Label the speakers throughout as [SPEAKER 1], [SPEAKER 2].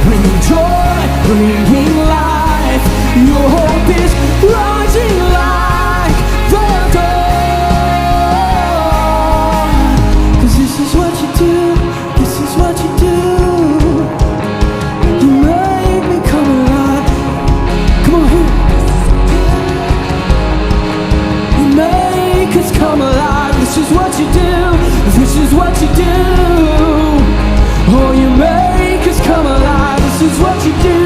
[SPEAKER 1] bringing joy, bringing life. Your hope is rising like the dawn. 'Cause this is what you do, this is what you do. You make me come alive. Come on, here. You make us come alive. This is what you do, this is what you do. Oh, you make us come alive. This is what you do,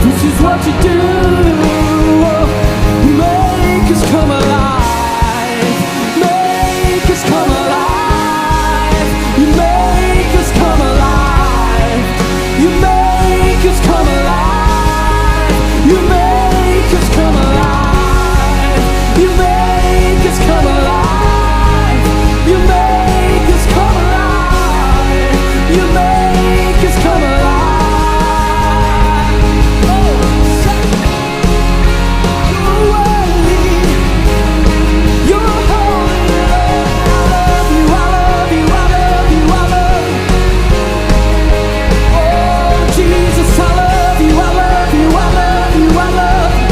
[SPEAKER 1] this is what you do. Oh, you make us come alive. Make us come alive. You make us come alive. You make us come alive. You make us come alive. You make us come alive. You make us come alive. You make us come alive. Oh, say, you're worthy. You're holy. I love you. I love you. I love you. Oh, Jesus, I love you. I love you. I love you. I love you.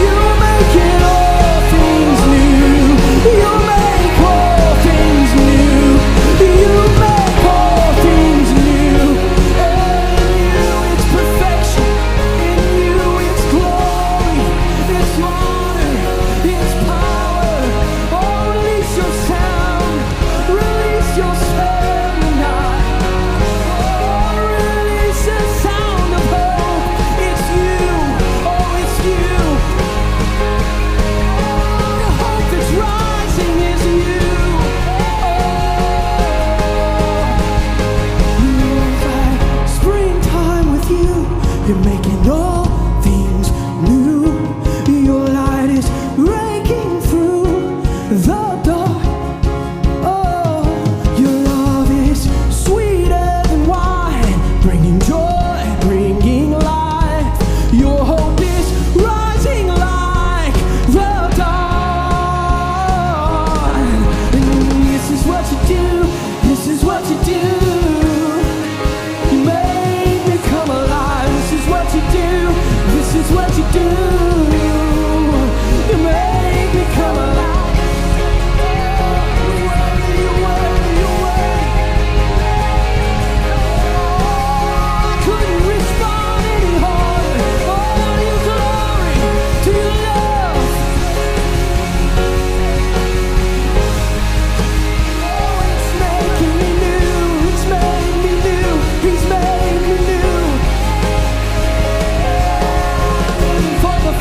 [SPEAKER 1] You make it all things new. You make all things new. You make all things new. In you it's perfection. In you it's glory. It's honor. It's power. Oh, release your sound. Release your sound tonight. Oh, release the sound of hope. It's you. Oh, it's you. The hope that's rising is you. It's like springtime with you. You're making all things new. Your light is breaking through the dark. Oh, your love is sweeter than wine, bringing joy, bringing life. Your hope is rising like the dawn. And this is what you do, this is what you do. You make me come alive. This is what you do, this is what you do. You make me come alive. You worthy, you worthy. I couldn't respond any harder. Oh, to your glory, to your love. Oh, it's making me new, it's made me new, he's made me new. For the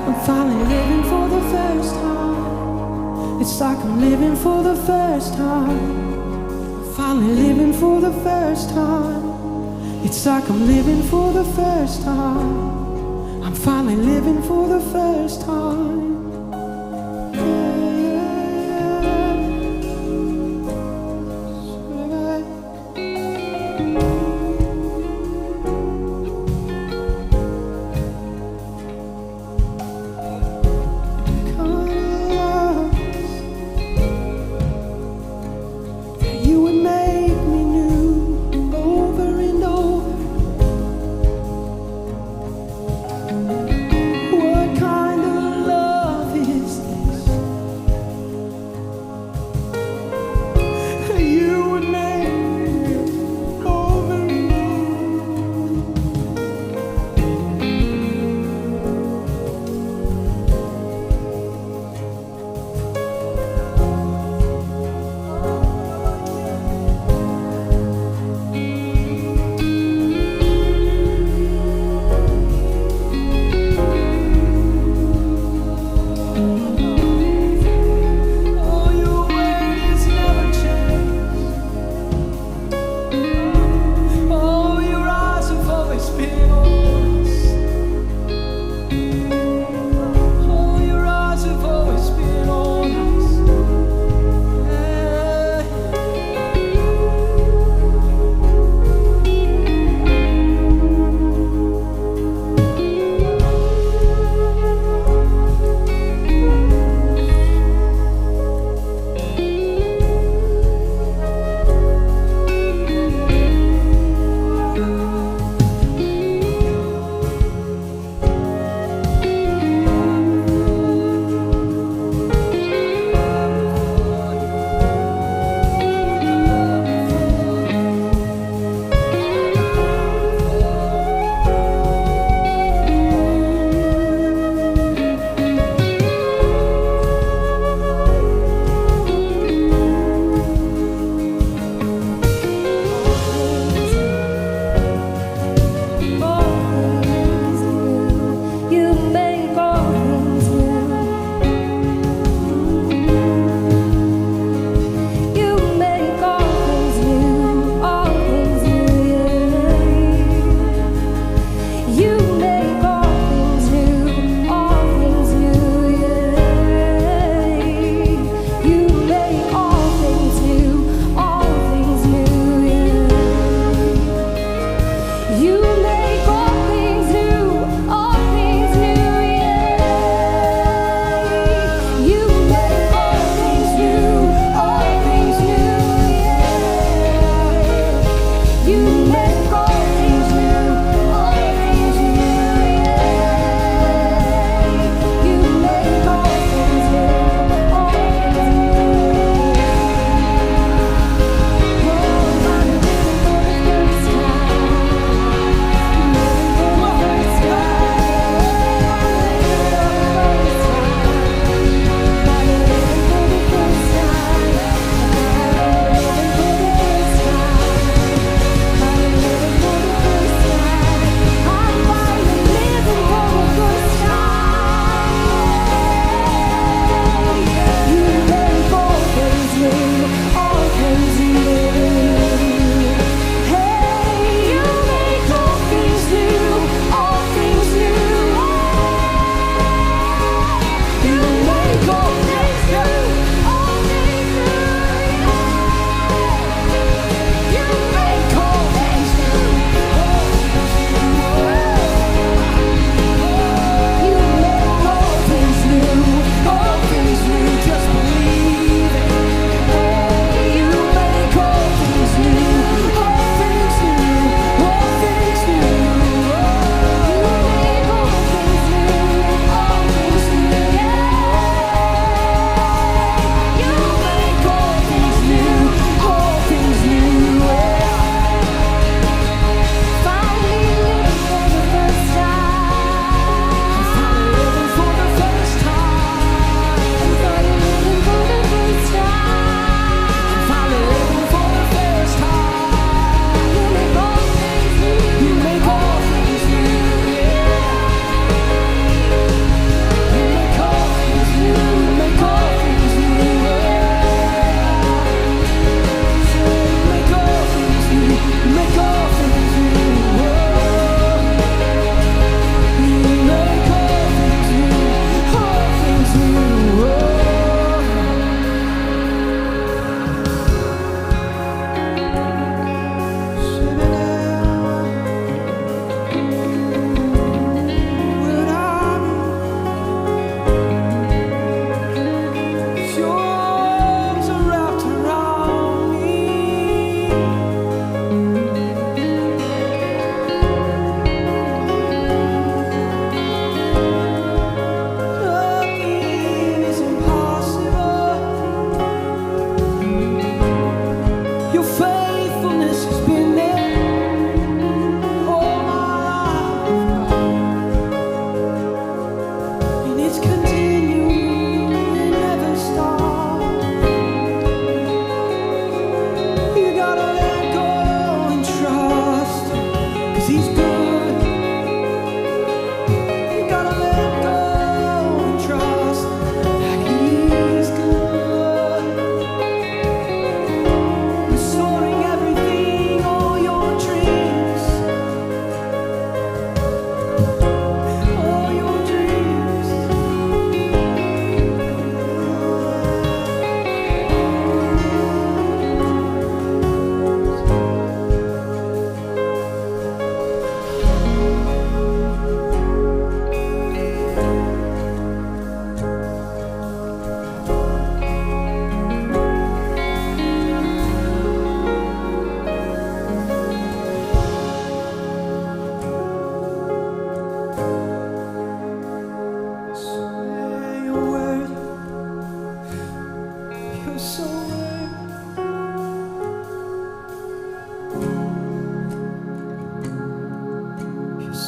[SPEAKER 1] I'm finally living for the first time. It's like I'm living for the first time. I'm finally living for the first time. It's like I'm living for the first time. I'm finally living for the first time. You would make me new over and over. What kind of love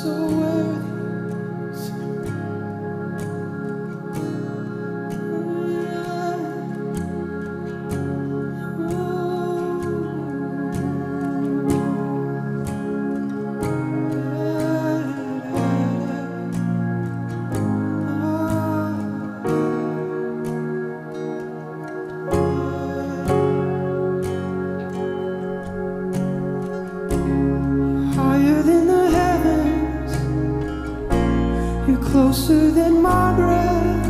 [SPEAKER 1] so worthy. Higher than the heavens, you're closer than my breath.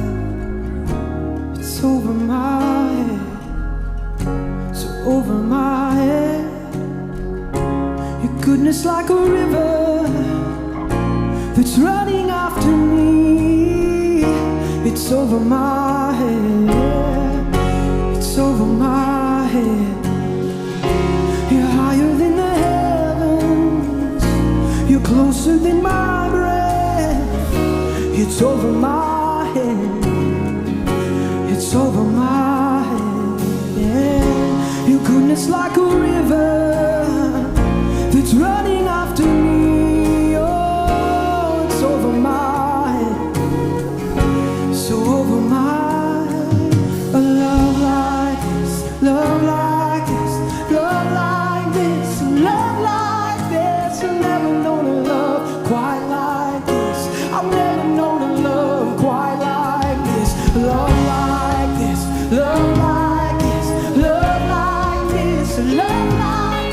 [SPEAKER 1] It's over my head, so over my head. Your goodness like a river that's running after me. It's over my head, it's over my head. You're higher than the heavens, you're closer than my breath. It's over my head, it's over my head, yeah. Your goodness like a river that's running after me. Oh, it's over my head, so over my head. A love like this, love like this, love like this, love like this. I've never known a love quite like this. I've never known a love quite like this. Love like this, love like this, love like this, love like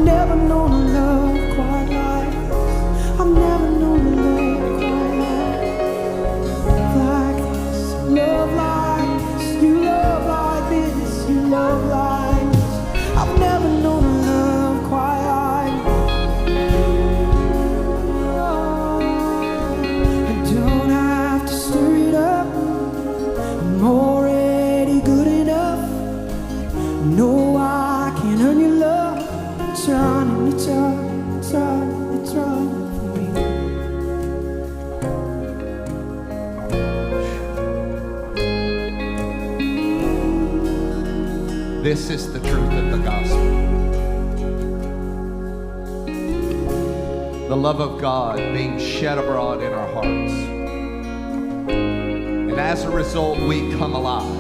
[SPEAKER 1] never known a love quite like this. I've never known a love quite like this. Love like this, you love like this, you love like this. I've never known a love quite like this. I don't have to stir it up, I'm already good enough. No, I can't earn your love. It's running, it's running, it's running, it's running for me.
[SPEAKER 2] This is the truth of the gospel. The love of God being shed abroad in our hearts. And as a result, we come alive.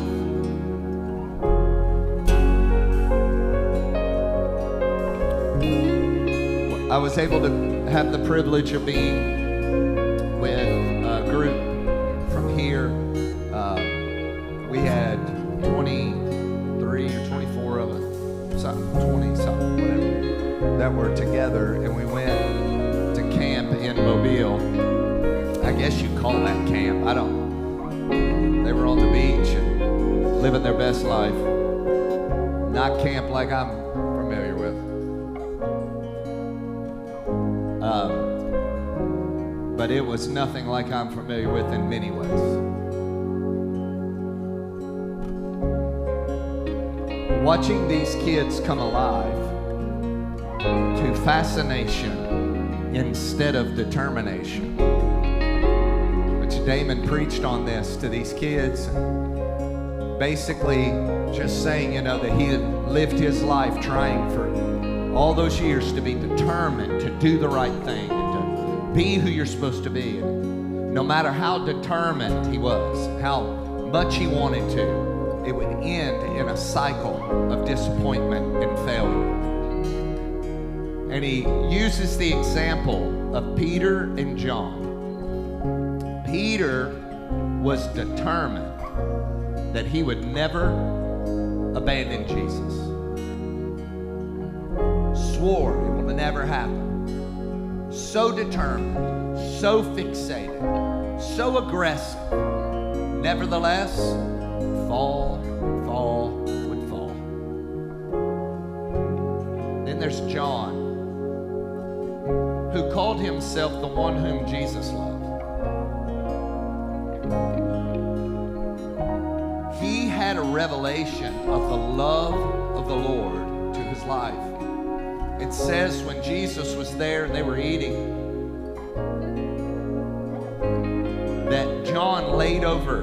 [SPEAKER 2] I was able to have the privilege of being with a group from here. We had 23 or 24 of us, something, 20 something, whatever, that were together, and we went to camp in Mobile. I guess you call that camp. I don't. They were on the beach and living their best life. Not camp like I'm familiar with. But it was nothing like I'm familiar with in many ways. Watching these kids come alive to fascination instead of determination. Which Damon preached on this to these kids, basically just saying, you know, that he had lived his life trying for all those years to be determined to do the right thing. Be who you're supposed to be. And no matter how determined he was, how much he wanted to, it would end in a cycle of disappointment and failure. And he uses the example of Peter and John. Peter was determined that he would never abandon Jesus. Swore it will never happen. So determined, so fixated, so aggressive. Nevertheless, would fall. Then there's John, who called himself the one whom Jesus loved. He had a revelation of the love of the Lord to his life. It says when Jesus was there and they were eating, that John laid over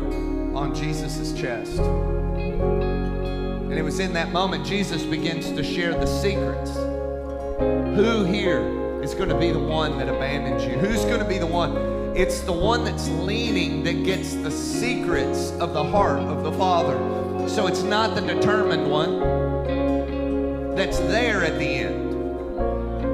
[SPEAKER 2] on Jesus' chest. And it was in that moment Jesus begins to share the secrets. Who here is going to be the one that abandons you? Who's going to be the one? It's the one that's leaning that gets the secrets of the heart of the Father. So it's not the determined one that's there at the end.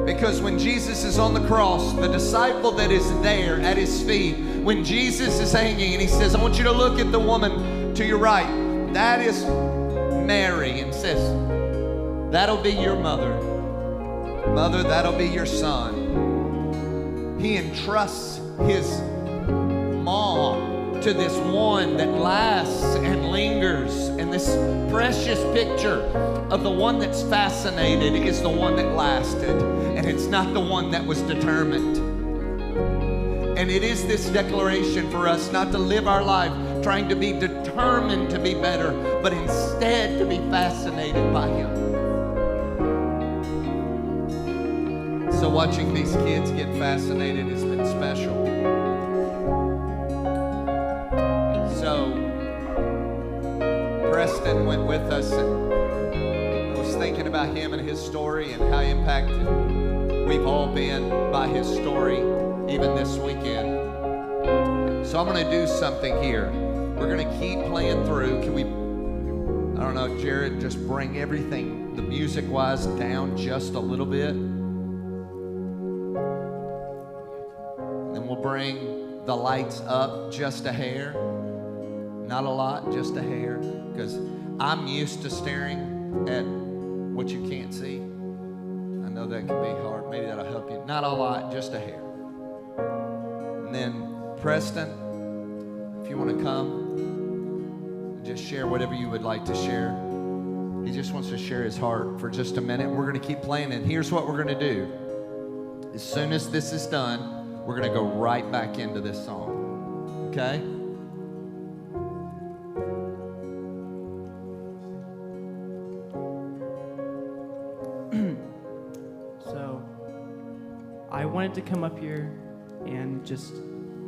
[SPEAKER 2] Because when Jesus is on the cross, the disciple that is there at his feet, when Jesus is hanging and he says, I want you to look at the woman to your right. That is Mary, and says, that'll be your mother. Mother, that'll be your son. He entrusts his mom to this one that lasts and lingers. And this precious picture of the one that's fascinated is the one that lasted. And it's not the one that was determined. And it is this declaration for us not to live our life trying to be determined to be better, but instead to be fascinated by him. So watching these kids get fascinated has been special. So Preston went with us, and I was thinking about him and his story and how impacted we've all been by his story, even this weekend. So I'm going to do something here. We're going to keep playing through. Can we, I don't know, Jared, just bring everything, the music-wise, down just a little bit? Then we'll bring the lights up just a hair. Not a lot, just a hair. Because I'm used to staring at what you can't see. I know that can be hard. Maybe that'll help you. Not a lot, just a hair. And then Preston, if you want to come and just share whatever you would like to share. He just wants to share his heart for just a minute. We're going to keep playing, and here's what we're going to do. As soon as this is done, we're going to go right back into this song. Okay?
[SPEAKER 3] So, I wanted to come up here and just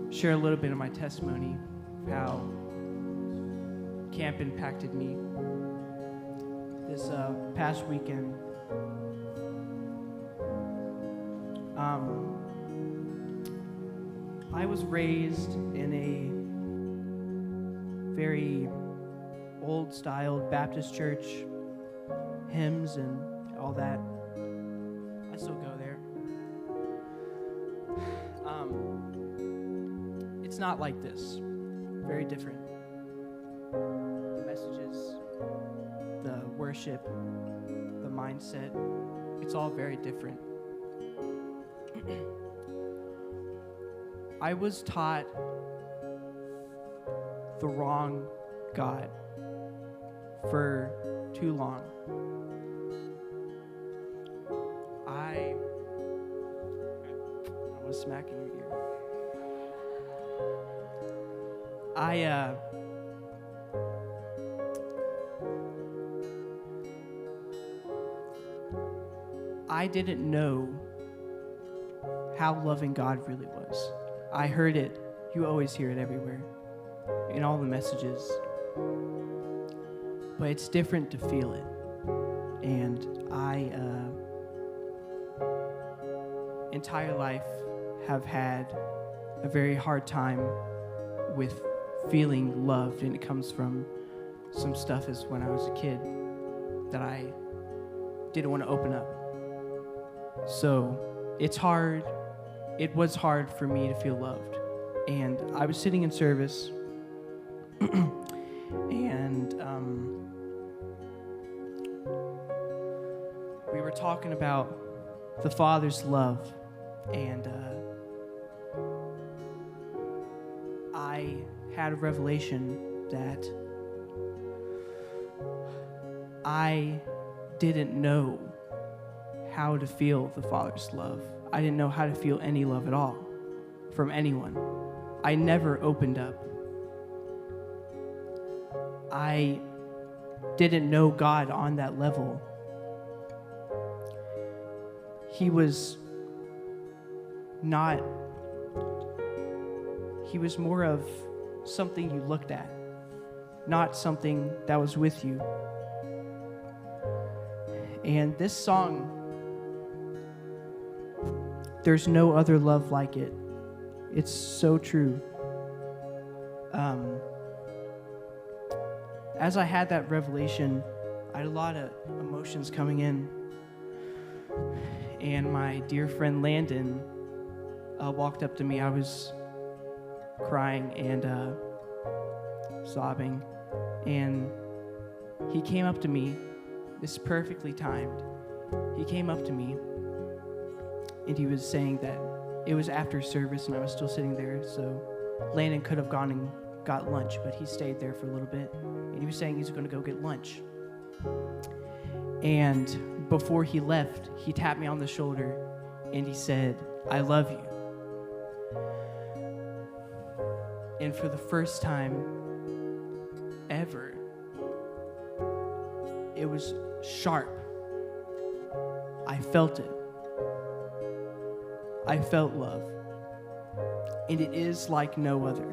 [SPEAKER 3] share a little bit of my testimony of how camp impacted me. This past weekend, I was raised in a very old-styled Baptist church, hymns and all that. I still go there. It's not like this. Very different. The messages, the worship, the mindset, it's all very different. I was taught the wrong God for too long. I was smacking your ear. I didn't know how loving God really was. I heard it. You always hear it everywhere, in all the messages. But it's different to feel it. And I, entire life, have had a very hard time with feeling loved, and it comes from some stuff as when I was a kid that I didn't want to open up. So it's hard. It was hard for me to feel loved. And I was sitting in service and we were talking about the Father's love, and I had a revelation that I didn't know how to feel the Father's love. I didn't know how to feel any love at all from anyone. I never opened up. I didn't know God on that level. He was more of something you looked at, not something that was with you. And this song, there's no other love like it. It's so true. As I had that revelation, I had a lot of emotions coming in. And my dear friend Landon walked up to me. I was crying and sobbing. And he came up to me. This is perfectly timed. He came up to me and he was saying that it was after service and I was still sitting there, so Landon could have gone and got lunch, but he stayed there for a little bit. And he was saying he's going to go get lunch. And before he left, he tapped me on the shoulder and he said, "I love you." And for the first time ever, it was sharp. I felt it. I felt love. And it is like no other.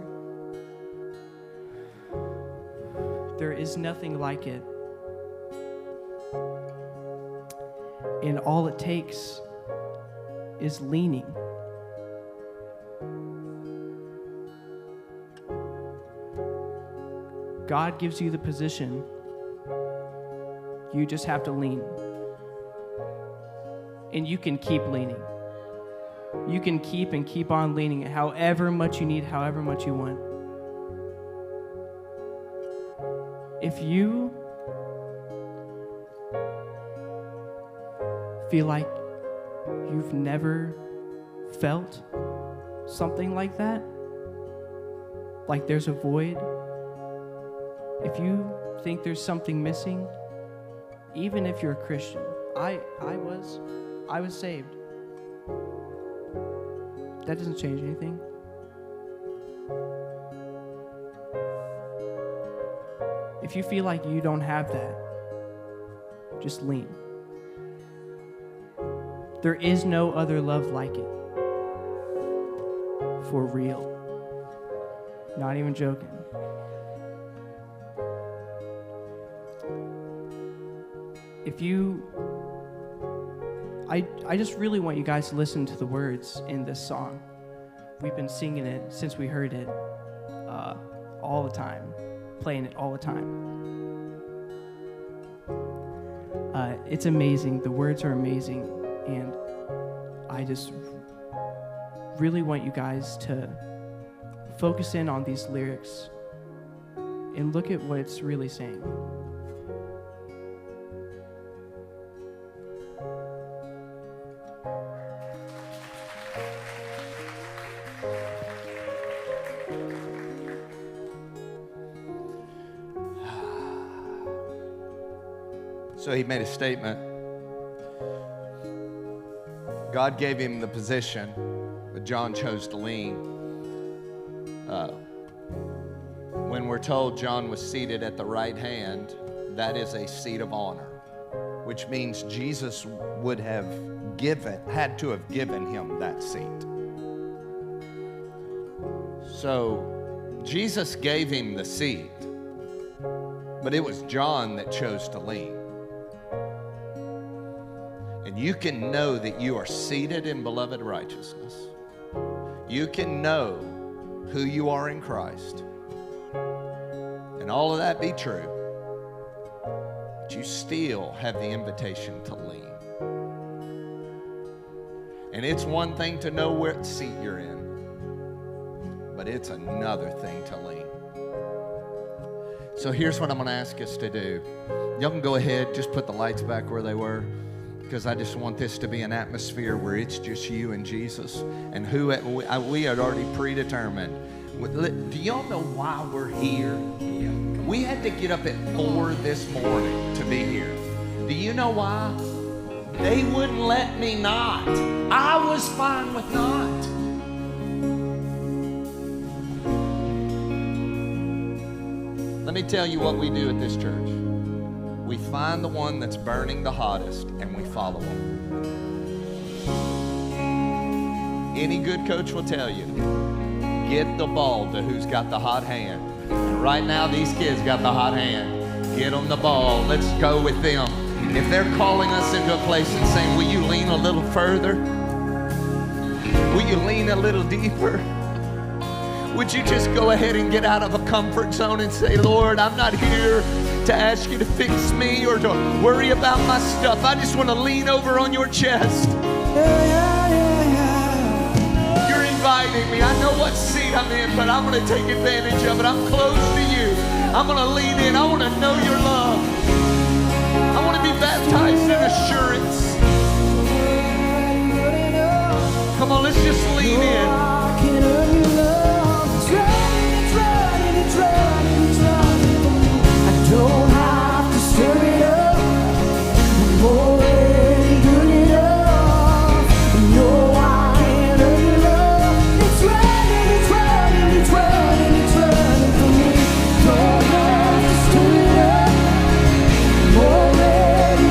[SPEAKER 3] There is nothing like it. And all it takes is leaning. God gives you the position. You just have to lean. And you can keep leaning. You can keep on leaning however much you need, however much you want. If you feel like you've never felt something like that, like there's a void, if you think there's something missing, even if you're a Christian, I was saved. That doesn't change anything. If you feel like you don't have that, just lean. There is no other love like it. For real. Not even joking. I just really want you guys to listen to the words in this song. We've been singing it since we heard it all the time, playing it all the time. It's amazing. The words are amazing, and I just really want you guys to focus in on these lyrics and look at what it's really saying.
[SPEAKER 2] So he made a statement. God gave him the position, but John chose to lean. When we're told John was seated at the right hand, that is a seat of honor, which means Jesus would have had to have given him that seat. So Jesus gave him the seat, but it was John that chose to lean. And you can know that you are seated in beloved righteousness. You can know who you are in Christ. And all of that be true. But you still have the invitation to lean. And it's one thing to know what seat you're in, but it's another thing to lean. So here's what I'm going to ask us to do. Y'all can go ahead, just put the lights back where they were, because I just want this to be an atmosphere where it's just you and Jesus. And we had already predetermined. Do y'all know why we're here? We had to get up at 4 this morning to be here. Do you know why? They wouldn't let me not. I was fine with not. Let me tell you what we do at this church. We find the one that's burning the hottest and we follow him. Any good coach will tell you, get the ball to who's got the hot hand. And right now these kids got the hot hand. Get them the ball. Let's go with them. If they're calling us into a place and saying, will you lean a little further? Will you lean a little deeper? Would you just go ahead and get out of a comfort zone and say, Lord, I'm not here to ask you to fix me or to worry about my stuff. I just want to lean over on your chest. You're inviting me. I know what seat I'm in, but I'm going to take advantage of it. I'm close to you. I'm going to lean in. I want to know your love. I want to be baptized in assurance. Come on, let's just lean in.
[SPEAKER 1] Don't have to stir it up. I'm already good enough. No, I can't earn your love. It's running, it's running, it's running, it's running for me. Don't have to stir it up. I'm already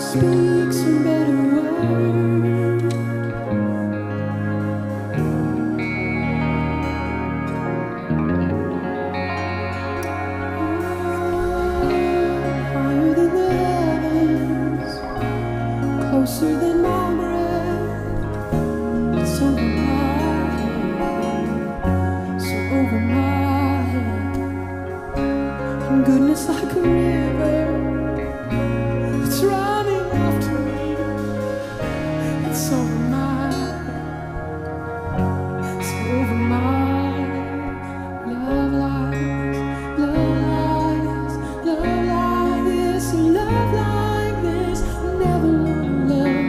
[SPEAKER 1] speaks a better word. Higher than the heavens, closer than my breath. It's over my head, so over my head. And goodness like a river, it's running after me. It's over my head, it's over my love lies, love lies, love like this, love like this. I never wanna love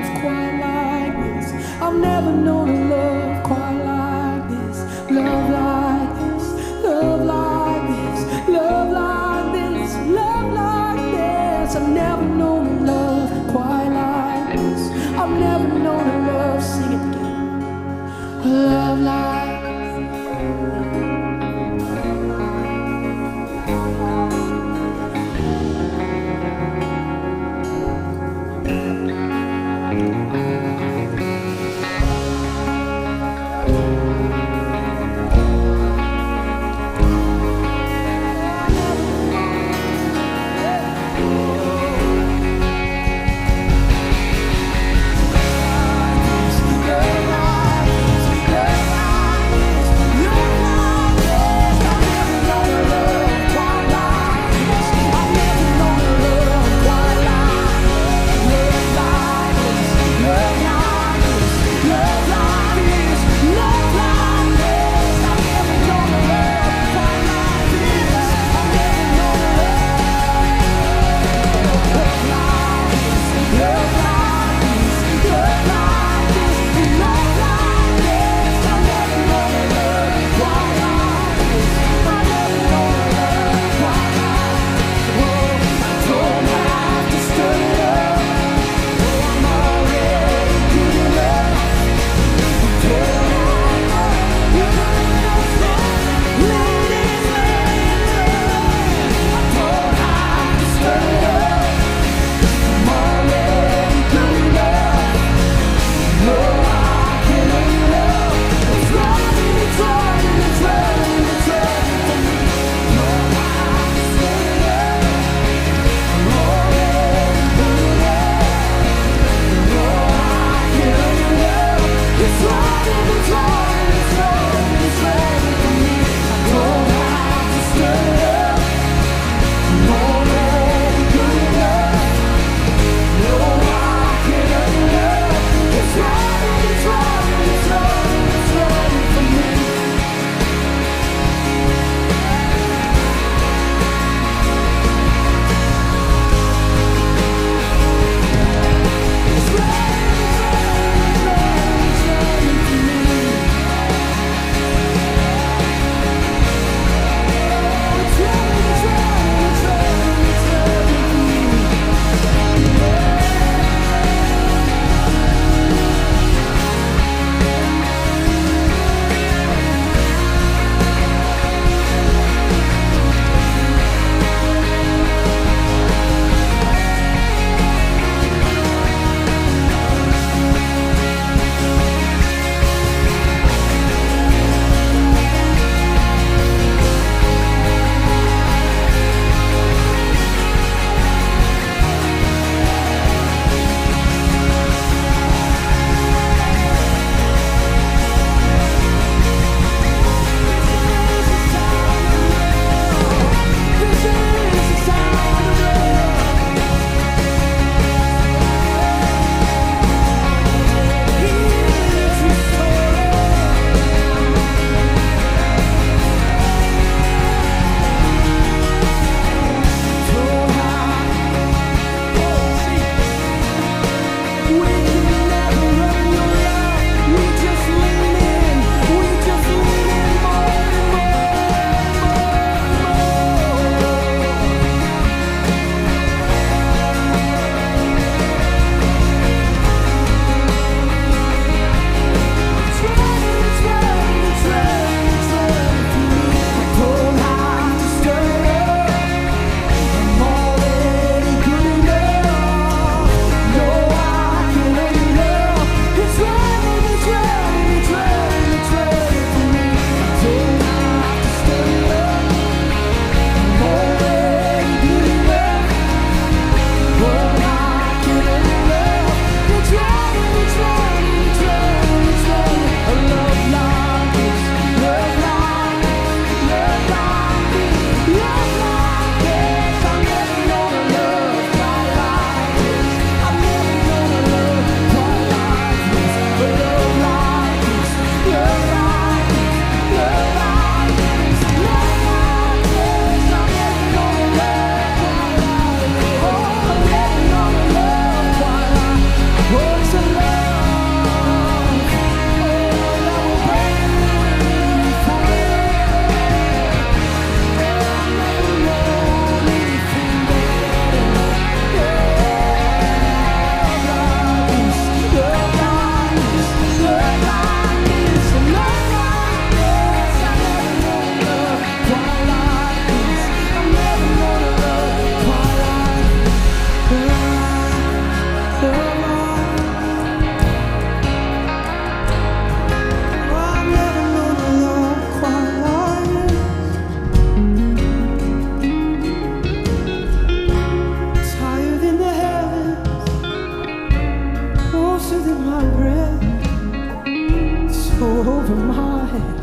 [SPEAKER 1] over my head.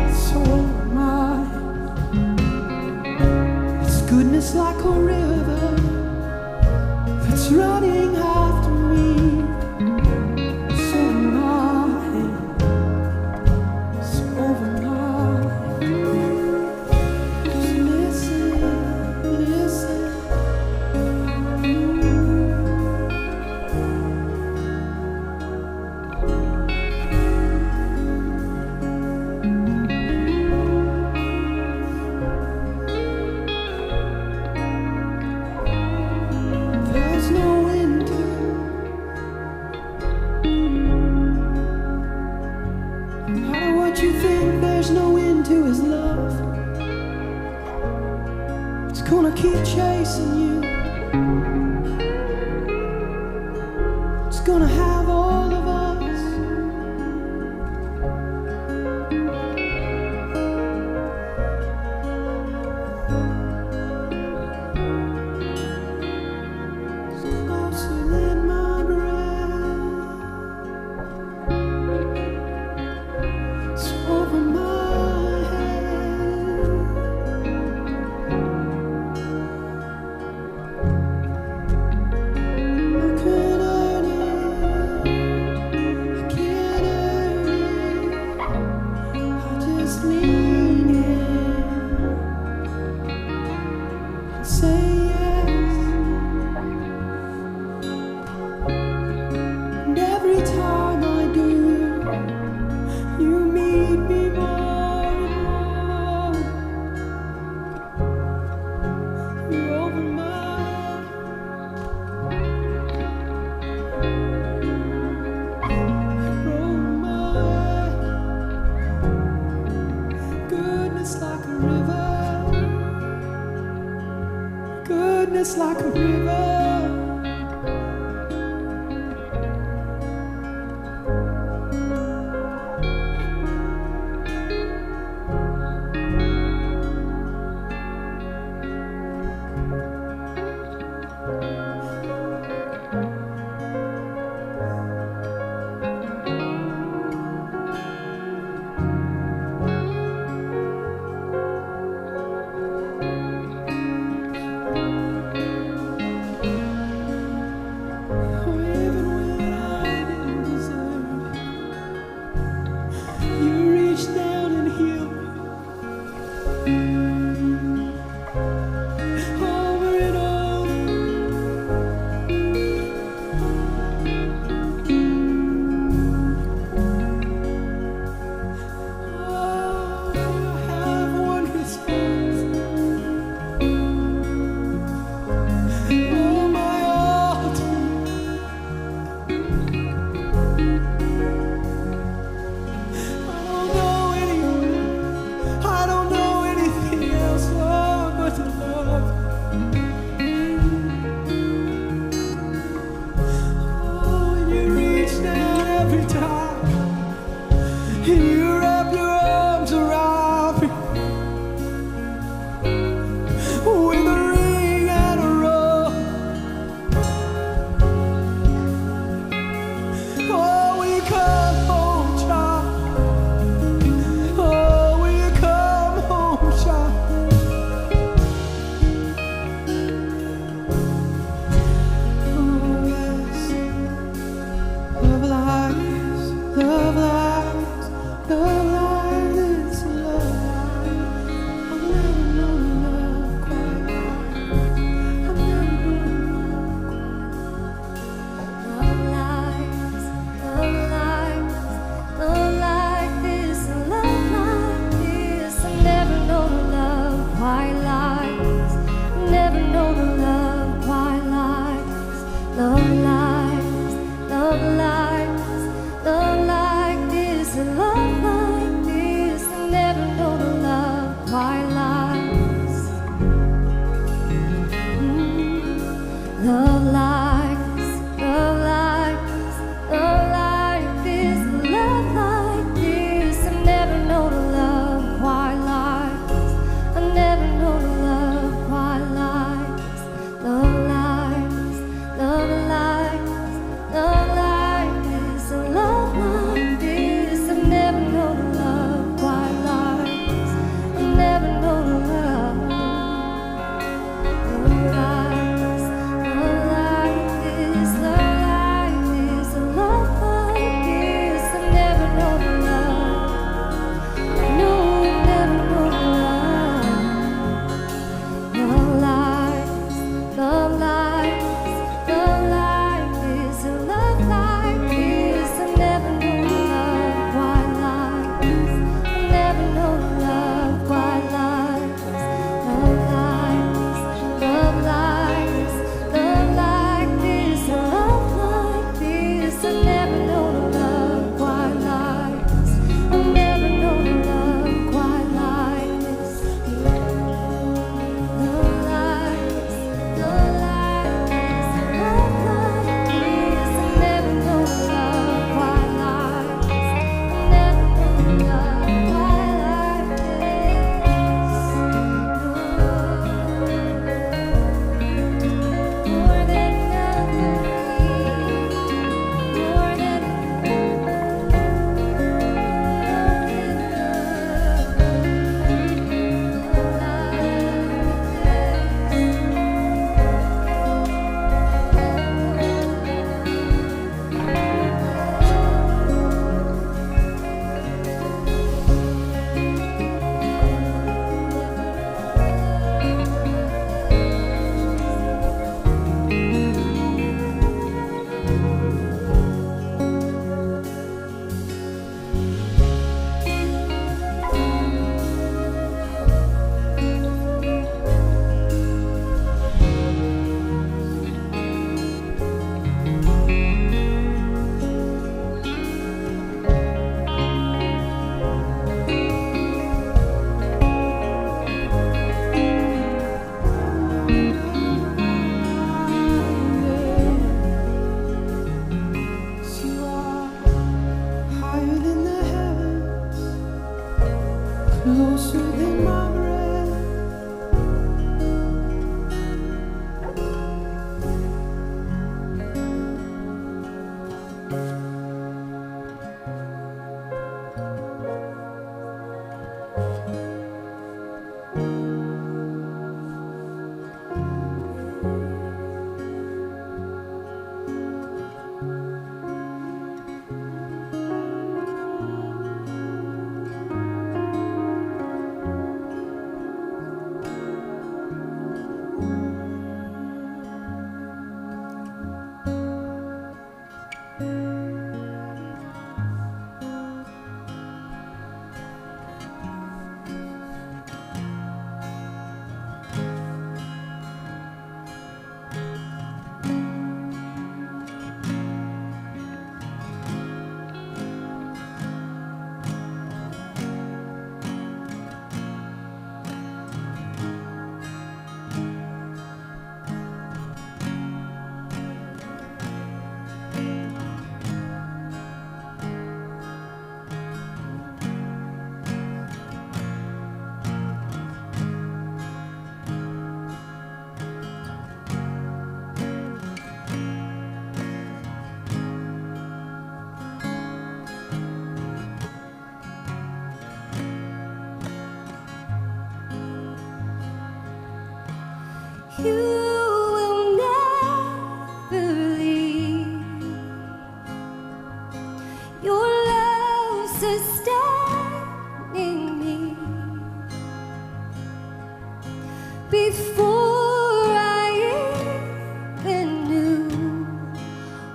[SPEAKER 1] It's over my head. It's goodness like a river that's running after me. It's over my head. It's over my head. Just listen, listen. There's no end to no matter what you think, there's no end to his love. It's gonna keep chasing you. It's gonna have all of us. It's closer than my breath. It's over my head. I could earn it. I can't earn it. I just lean in and say yes. And every time I do, you meet me more and more. You're over my head. You're over my head. Goodness like a river. Goodness like a river. Even when I didn't deserve it, you reached down and healed me. Over and over. Oh, I have one response. Oh, my altar. I don't know anything else, Lord, but to love. Oh, and you reach down every time, and you wrap your arms around me with a ring and a rope. Oh, will you come home, child? Oh, will you come home, child? Oh, yes. Love like this, love like this, love like this, love like this. I've never known love quite like this. I've never known
[SPEAKER 4] Love like this, love like this, love like this, love like this. I've never known a love quite like this. Never known a love quite like this. Love like this, love like this, love like this, love like this. I've never known a love quite like this. Love like this, love like this, love like this, love like this. I've never known a love quite like this. I've never known a love quite like this. Love like this, love like this, love like this, love like this.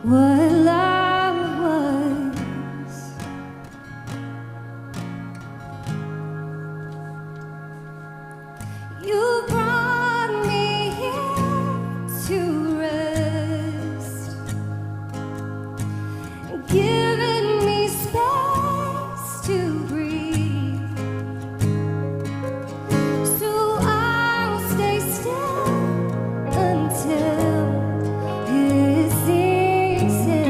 [SPEAKER 4] what love was. You brought me here to rest, giving me space to breathe. So I'll stay still until it sinks in.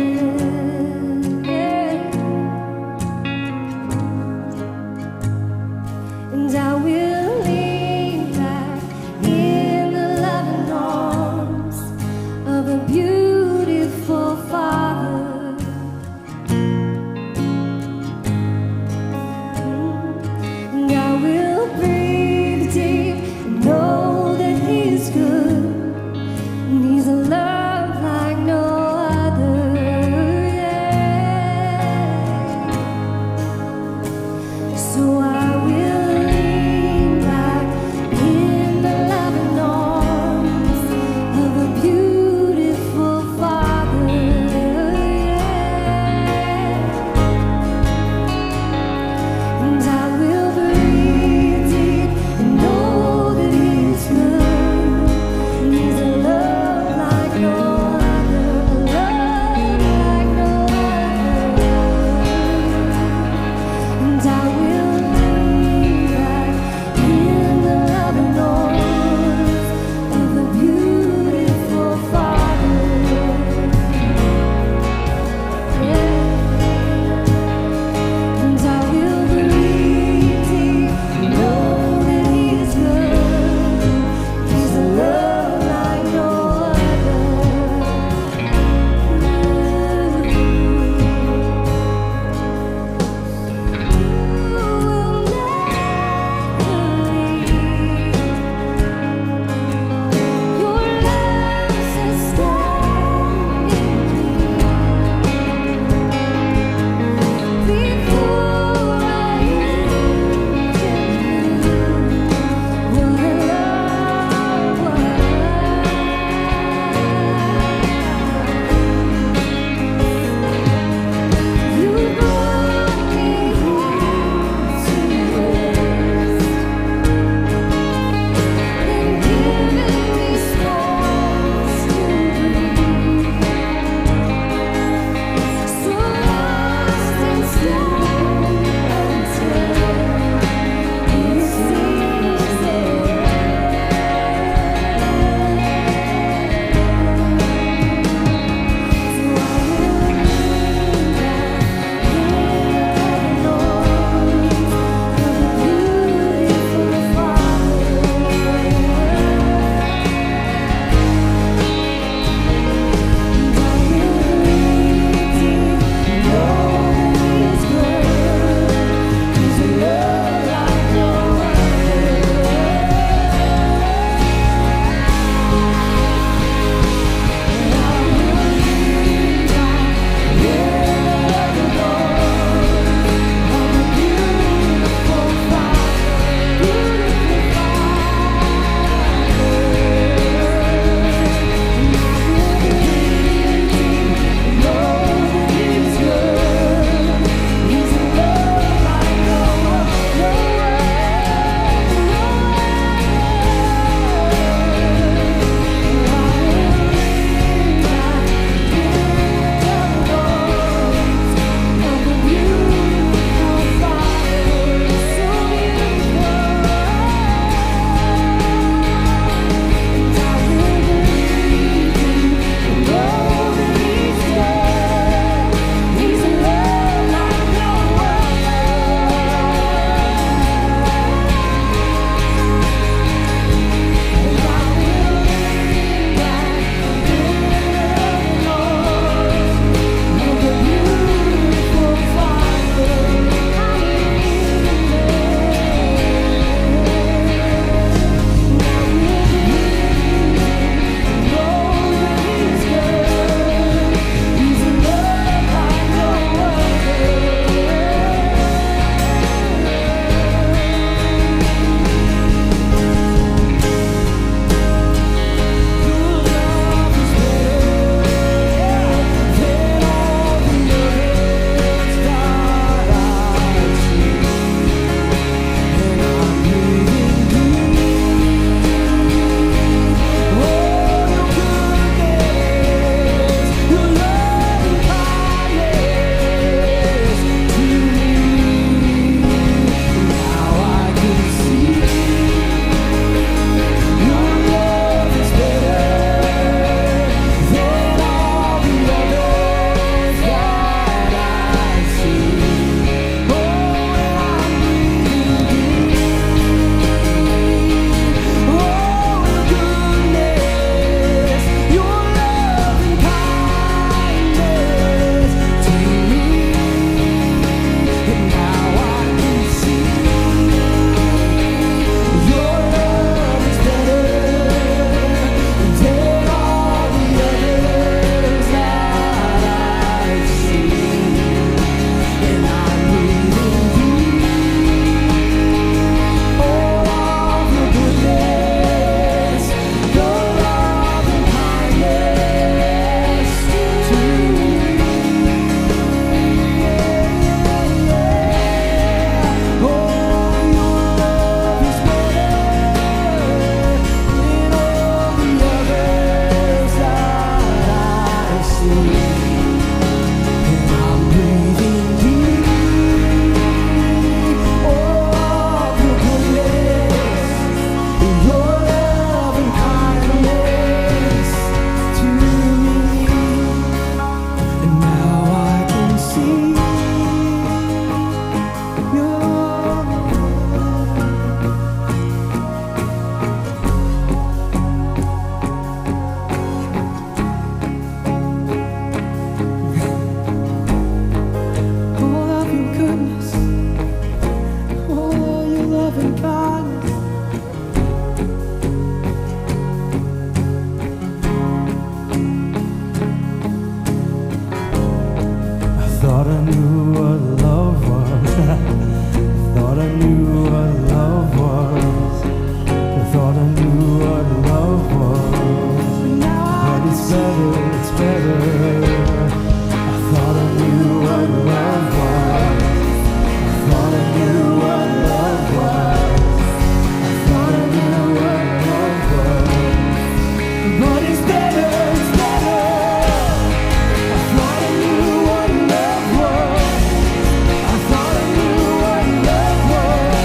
[SPEAKER 1] see. And I'm breathing deep of your goodness, your love and kindness to me. And now I can see your all of your goodness, all your love and kindness. I thought I knew what love was. Thought I knew what love was. I thought I knew what love was. But it's better, it's better. I thought I knew what love was. I thought I knew what love was. I thought I knew what love was. But it's better, it's better. I thought I knew what love was. I thought I knew what love was.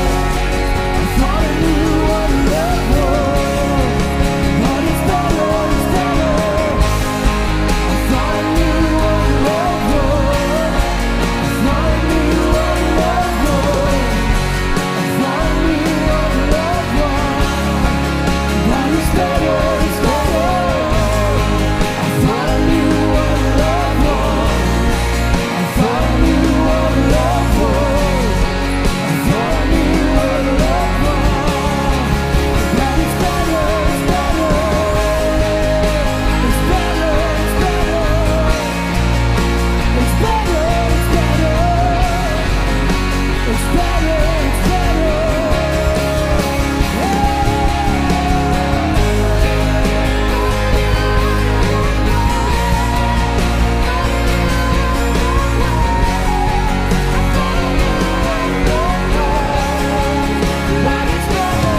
[SPEAKER 1] I thought I knew what love was. But it's better, it's better. I thought I knew what love was. I thought I knew what love was. I thought I knew what love was. But it's better, it's better. I thought I knew what love was. I thought I knew what love was. I thought I knew what love was. But it's better, it's better. It's better, it's better. It's better, it's better. It's better, it's better. But it's better, it's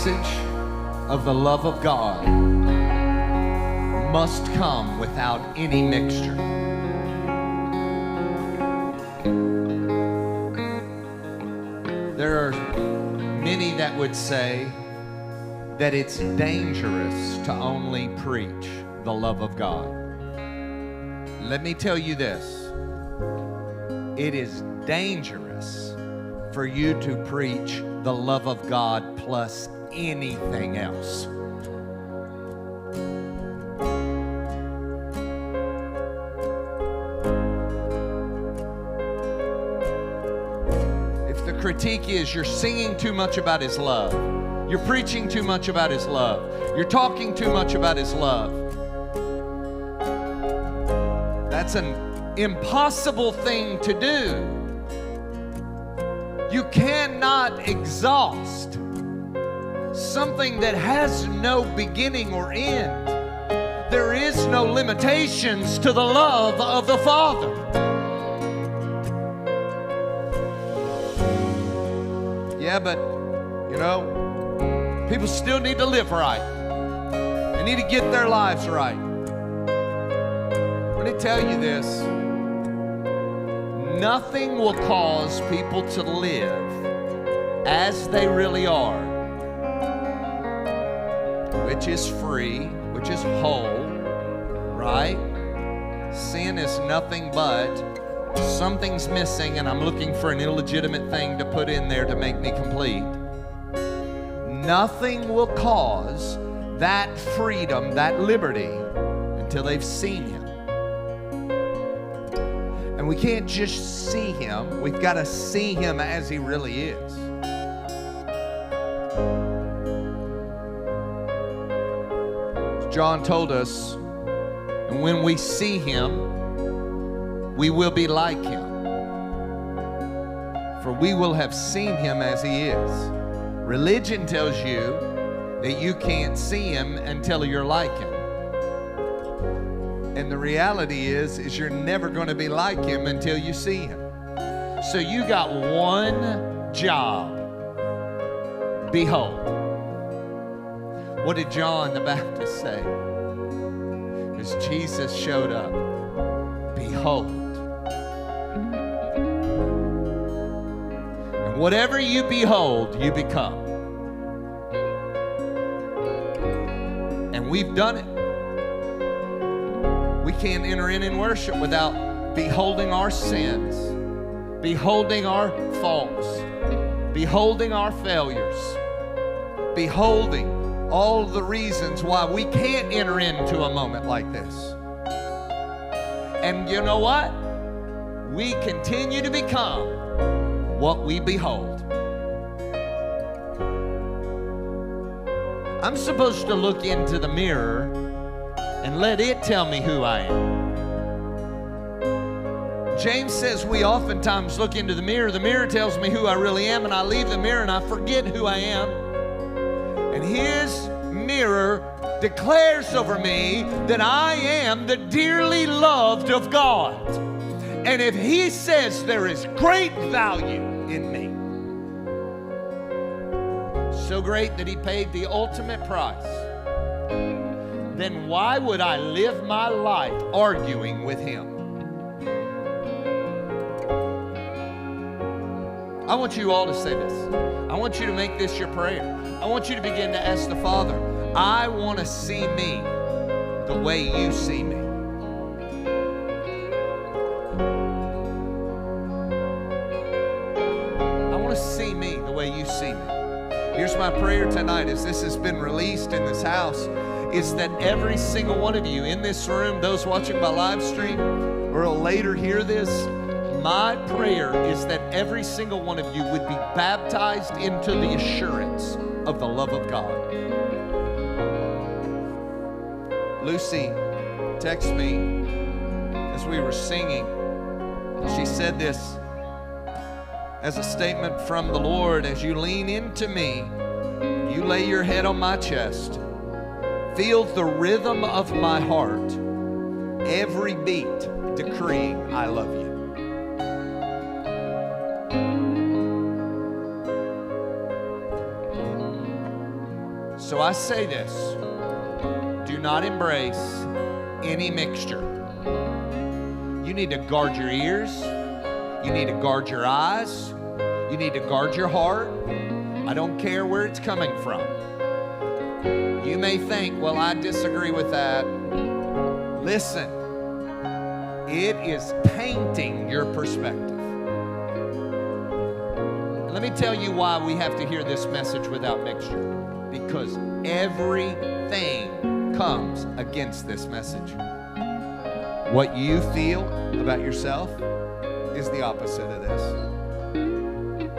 [SPEAKER 2] message of the love of God must come without any mixture. There are many that would say that it's dangerous to only preach the love of God. Let me tell you this. It is dangerous for you to preach the love of God plus anything else. If the critique is you're singing too much about His love, you're preaching too much about His love, you're talking too much about His love, that's an impossible thing to do. You cannot exhaust something that has no beginning or end. There is no limitations to the love of the Father. Yeah, but, you know, people still need to live right. They need to get their lives right. Let me tell you this. Nothing will cause people to live as they really are, which is free, which is whole, right? Sin is nothing but something's missing and I'm looking for an illegitimate thing to put in there to make me complete. Nothing will cause that freedom, that liberty, until they've seen Him. And we can't just see Him, we've got to see Him as He really is. John told us, and when we see Him, we will be like Him. For we will have seen Him as He is. Religion tells you that you can't see Him until you're like Him. And the reality is you're never going to be like Him until you see Him. So you got one job. Behold. What did John the Baptist say? As Jesus showed up. Behold. And whatever you behold, you become. And we've done it. We can't enter in worship without beholding our sins, beholding our faults, beholding our failures, beholding all the reasons why we can't enter into a moment like this. And you know what? We continue to become what we behold. I'm supposed to look into the mirror and let it tell me who I am. James says we oftentimes look into the mirror tells me who I really am, and I leave the mirror and I forget who I am. And His mirror declares over me that I am the dearly loved of God. And if He says there is great value in me, so great that He paid the ultimate price, then why would I live my life arguing with Him? I want you all to say this. I want you to make this your prayer. I want you to begin to ask the Father, I want to see me the way You see me. I want to see me the way You see me. Here's my prayer tonight as this has been released in this house, is that every single one of you in this room, those watching by live stream, or will later hear this, my prayer is that every single one of you would be baptized into the assurance of the love of God. Lucy texted me as we were singing. She said this as a statement from the Lord: as you lean into me, you lay your head on my chest, feel the rhythm of my heart, every beat decreeing I love you. So I say this, do not embrace any mixture. You need to guard your ears. You need to guard your eyes. You need to guard your heart. I don't care where it's coming from. You may think, well, I disagree with that. Listen, it is tainting your perspective. And let me tell you why we have to hear this message without mixture. Because everything comes against this message. What you feel about yourself is the opposite of this.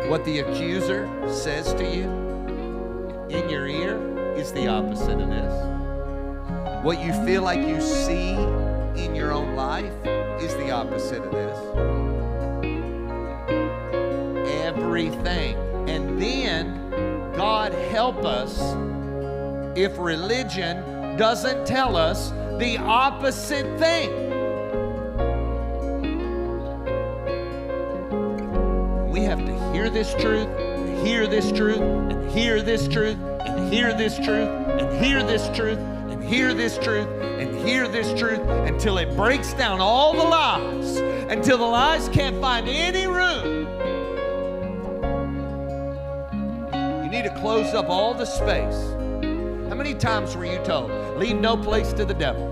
[SPEAKER 2] What the accuser says to you in your ear is the opposite of this. What you feel like you see in your own life is the opposite of this. Everything. And then God help us if religion doesn't tell us the opposite thing. We have to hear this truth, and hear this truth, and hear this truth, and hear this truth, and hear this truth, and hear this truth, and hear this truth, until it breaks down all the lies, until the lies can't find any room. You need to close up all the space. How many times were you told, leave no place to the devil?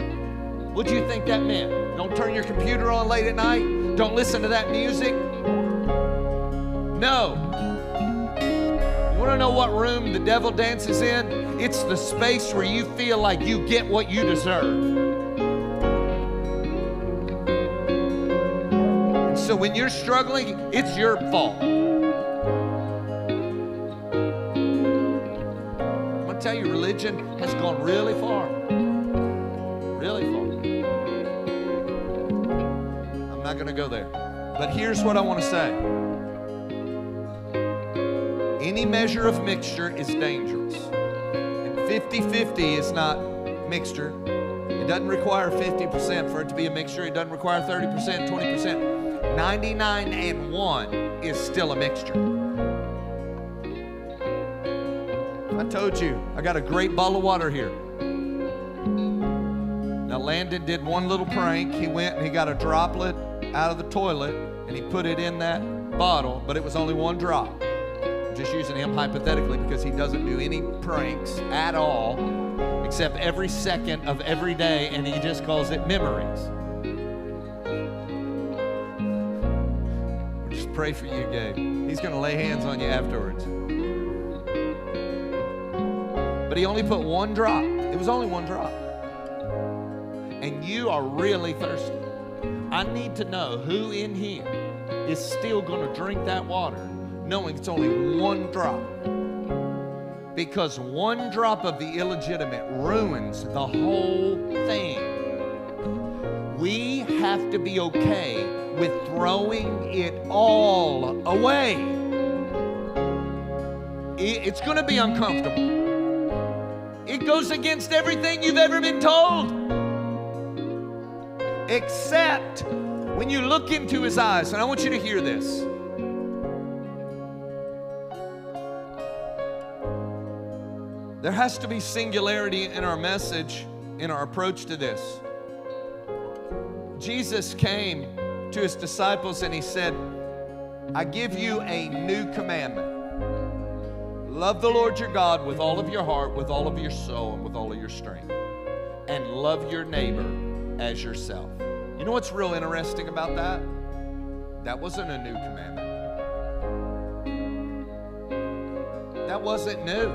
[SPEAKER 2] What do you think that meant? Don't turn your computer on late at night? Don't listen to that music? No. You want to know what room the devil dances in? It's the space where you feel like you get what you deserve. And so when you're struggling, it's your fault. I'm going to tell you, religion has gone really far. Really far. I'm not going to go there. But here's what I want to say. Any measure of mixture is dangerous. And 50-50 is not mixture. It doesn't require 50% for it to be a mixture. It doesn't require 30%, 20%. 99 and 1 is still a mixture. I told you, I got a great bottle of water here. Now Landon did one little prank. He went and he got a droplet out of the toilet and he put it in that bottle, but it was only one drop. Just using him hypothetically because he doesn't do any pranks at all except every second of every day, and he just calls it memories. We'll just pray for you, Gabe. He's going to lay hands on you afterwards. But he only put one drop. It was only one drop. And you are really thirsty. I need to know who in here is still going to drink that water knowing it's only one drop. Because one drop of the illegitimate ruins the whole thing. We have to be okay with throwing it all away. It's going to be uncomfortable. It goes against everything you've ever been told. Except when you look into his eyes, and I want you to hear this. There has to be singularity in our message, in our approach to this. Jesus came to his disciples and he said, I give you a new commandment. Love the Lord your God with all of your heart, with all of your soul, and with all of your strength. And love your neighbor as yourself. You know what's real interesting about that? That wasn't a new commandment. That wasn't new.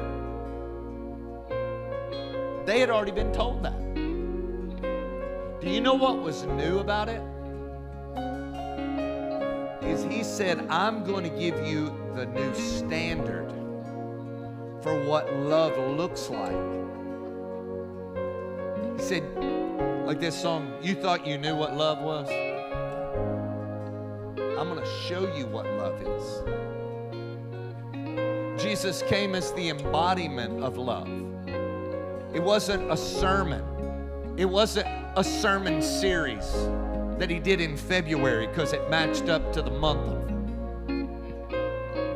[SPEAKER 2] They had already been told that. Do you know what was new about it? Is he said, I'm going to give you the new standard for what love looks like. He said, like this song, you thought you knew what love was? I'm going to show you what love is. Jesus came as the embodiment of love. It wasn't a sermon. It wasn't a sermon series that he did in February because it matched up to the month of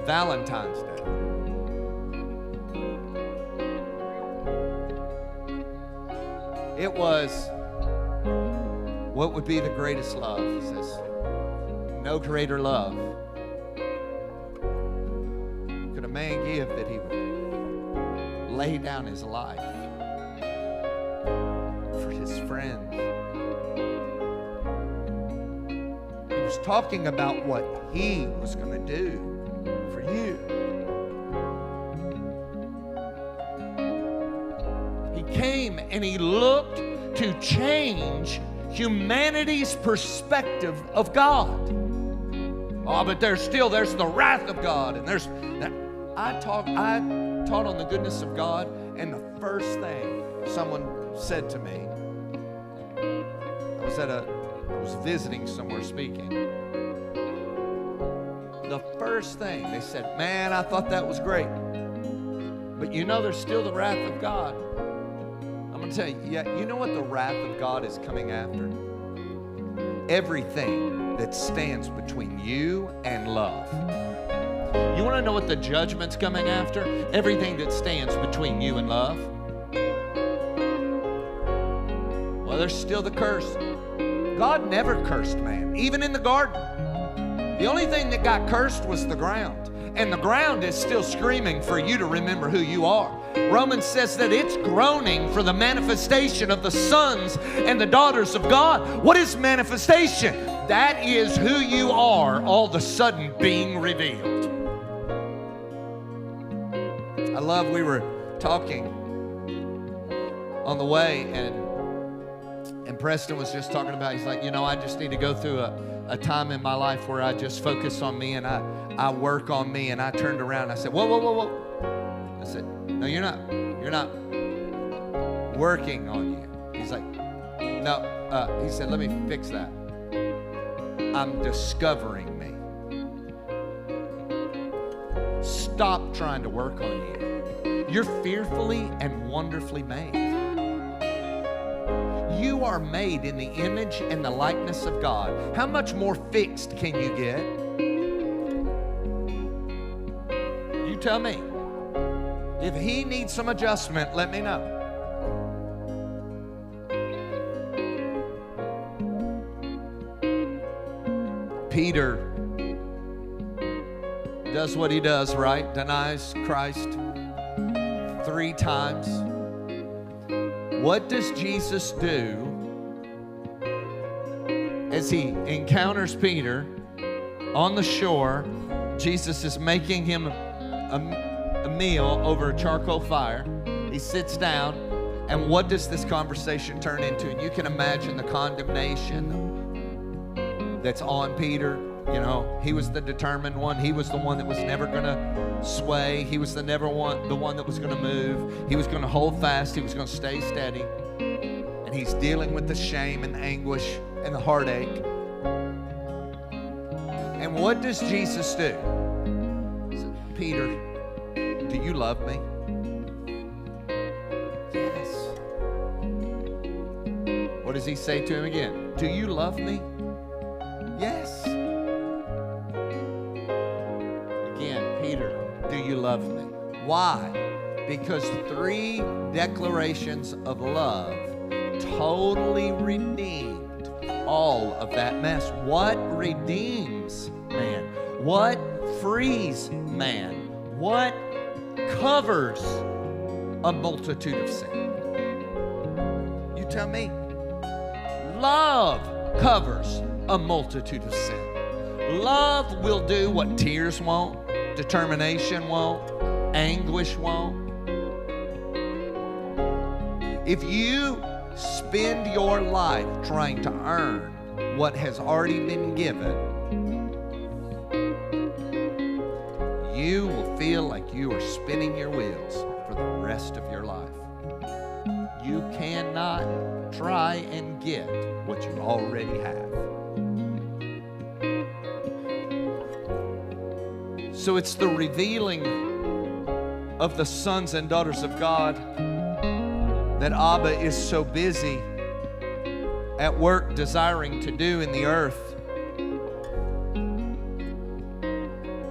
[SPEAKER 2] Valentine's Day. It was, what would be the greatest love? He says, no greater love could a man give that he would lay down his life for his friends. He was talking about what he was going to do for you. He came and he looked to change humanity's perspective of God. Oh, but there's the wrath of God, and there's that. I taught on the goodness of God, and the first thing someone said to me, I was visiting somewhere speaking. The first thing they said, man, I thought that was great, but you know there's still the wrath of God. I'm going to tell you, yeah, you know what the wrath of God is coming after? Everything that stands between you and love. You want to know what the judgment's coming after? Everything that stands between you and love. Well, there's still the curse. God never cursed man, even in the garden. The only thing that got cursed was the ground. And the ground is still screaming for you to remember who you are. Romans says that it's groaning for the manifestation of the sons and the daughters of God. What is manifestation? That is who you are all of a sudden being revealed. I love, we were talking on the way, and Preston was just talking about, he's like, you know, I just need to go through a time in my life where I just focus on me and I work on me. And I turned around and I said, whoa. I said, no, you're not working on you. He's like, no, he said, let me fix that. I'm discovering me. Stop trying to work on you. You're fearfully and wonderfully made. You are made in the image and the likeness of God. How much more fixed can you get? You tell me. If he needs some adjustment, let me know. Peter does what he does, right? Denies Christ 3 times. What does Jesus do as he encounters Peter on the shore? Jesus is making him a meal over a charcoal fire. He sits down, and what does this conversation turn into? And you can imagine the condemnation that's on Peter. You know, he was the determined one. He was the one that was never going to sway. He was the one that was going to move. He was going to hold fast. He was going to stay steady. And he's dealing with the shame and the anguish and the heartache. And what does Jesus do? He said, Peter, do you love me? Yes. What does he say to him again? Do you love me? Yes. Do you love me? Why? Because 3 declarations of love totally redeemed all of that mess. What redeems man? What frees man? What covers a multitude of sin? You tell me. Love covers a multitude of sin. Love will do what tears won't. Determination won't, anguish won't. If you spend your life trying to earn what has already been given, you will feel like you are spinning your wheels for the rest of your life. You cannot try and get what you already have. So it's the revealing of the sons and daughters of God that Abba is so busy at work desiring to do in the earth.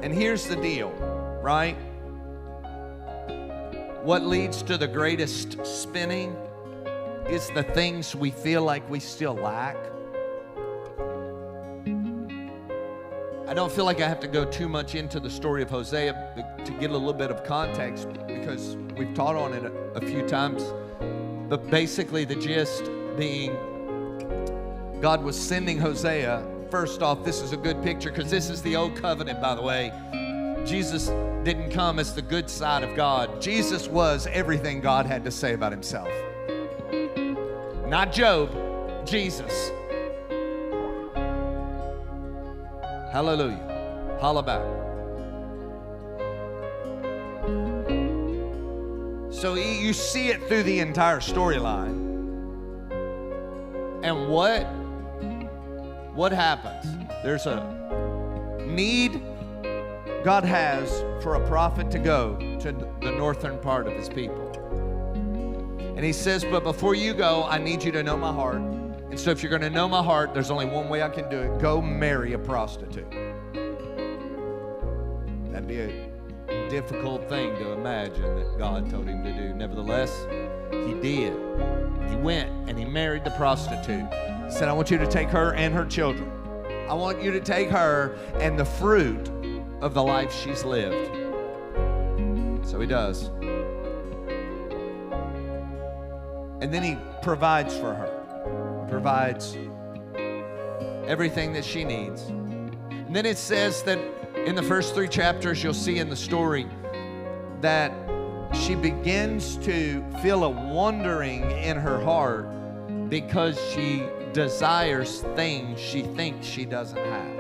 [SPEAKER 2] And here's the deal, right? What leads to the greatest spinning is the things we feel like we still lack. I don't feel like I have to go too much into the story of Hosea to get a little bit of context, because we've taught on it a few times. But basically the gist being, God was sending Hosea. First off, this is a good picture because this is the old covenant, by the way. Jesus didn't come as the good side of God. Jesus was everything God had to say about himself. Not Job, Jesus. Hallelujah. Holla back. So you see it through the entire storyline. And what happens? There's a need God has for a prophet to go to the northern part of his people. And he says, but before you go, I need you to know my heart. And so if you're going to know my heart, there's only one way I can do it. Go marry a prostitute. That'd be a difficult thing to imagine that God told him to do. Nevertheless, he did. He went and he married the prostitute. He said, I want you to take her and her children. I want you to take her and the fruit of the life she's lived. So he does. And then he provides for her. Provides everything that she needs. And then it says that in the first 3 chapters, you'll see in the story that she begins to feel a wandering in her heart because she desires things she thinks she doesn't have.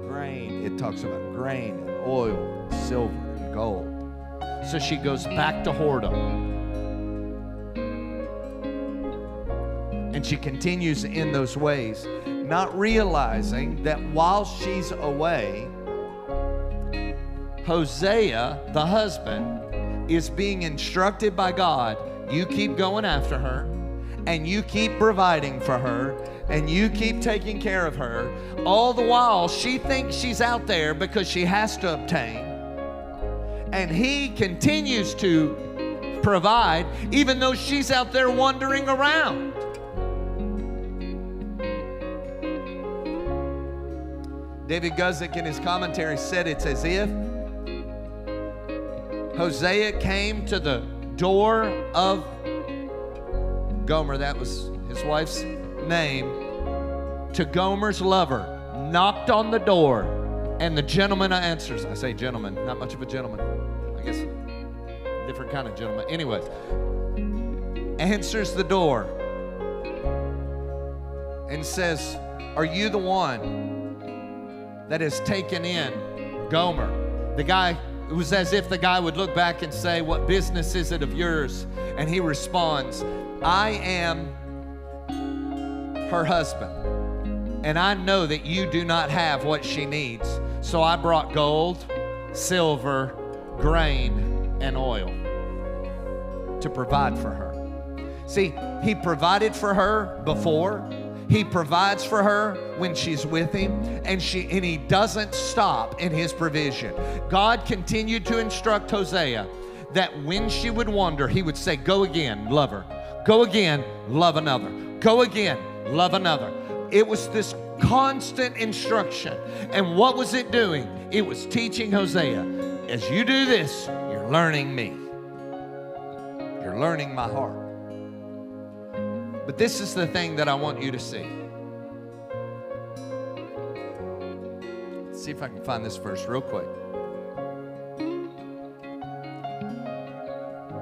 [SPEAKER 2] Grain, it talks about grain and oil, and silver and gold. So she goes back to whoredom. And she continues in those ways, not realizing that while she's away, Hosea, the husband, is being instructed by God. You keep going after her, and you keep providing for her, and you keep taking care of her. All the while, she thinks she's out there because she has to obtain. And he continues to provide, even though she's out there wandering around. David Guzik in his commentary said it's as if Hosea came to the door of Gomer, that was his wife's name, to Gomer's lover, knocked on the door, and the gentleman answers. I say gentleman, not much of a gentleman. I guess different kind of gentleman. Anyways, answers the door and says, are you the one that has taken in Gomer? The guy, it was as if the guy would look back and say, what business is it of yours? And he responds, I am her husband, and I know that you do not have what she needs. So I brought gold, silver, grain, and oil to provide for her. See, he provided for her before. He provides for her when she's with him, and he doesn't stop in his provision. God continued to instruct Hosea that when she would wander, he would say, go again, love her. Go again, love another. Go again, love another. It was this constant instruction. And what was it doing? It was teaching Hosea, as you do this, you're learning me. You're learning my heart. But this is the thing that I want you to see. Let's see if I can find this verse real quick.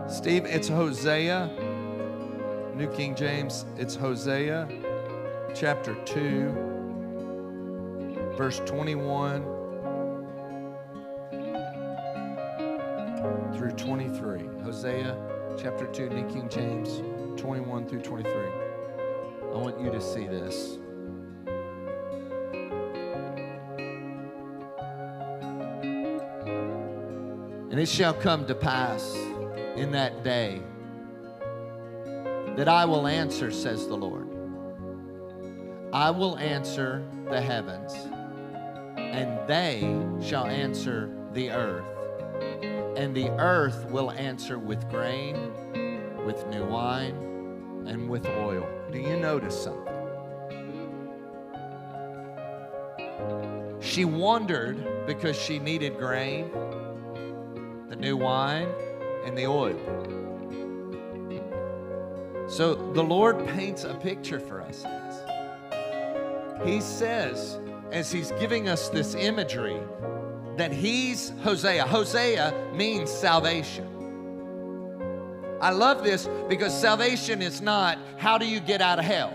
[SPEAKER 2] Steve, it's Hosea, New King James, it's Hosea chapter 2, verse 21 through 23. Hosea chapter 2, New King James, 21 through 23. I want you to see this. And it shall come to pass in that day that I will answer, says the Lord. I will answer the heavens, and they shall answer the earth. And the earth will answer with grain, with new wine and with oil. Do you notice something? She wondered because she needed grain, the new wine, and the oil. So the Lord paints a picture for us. He says, as he's giving us this imagery, that he's Hosea. Hosea means salvation. I love this because salvation is not, how do you get out of hell?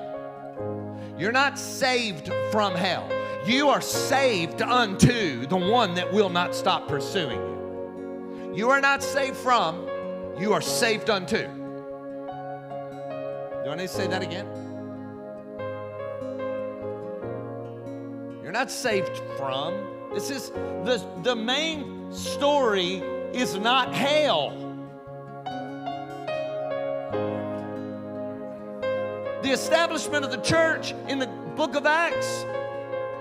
[SPEAKER 2] You're not saved from hell. You are saved unto the one that will not stop pursuing you. You are not saved from, you are saved unto. Do I need to say that again? You're not saved from. This is the main story is not hell. The establishment of the church in the book of Acts,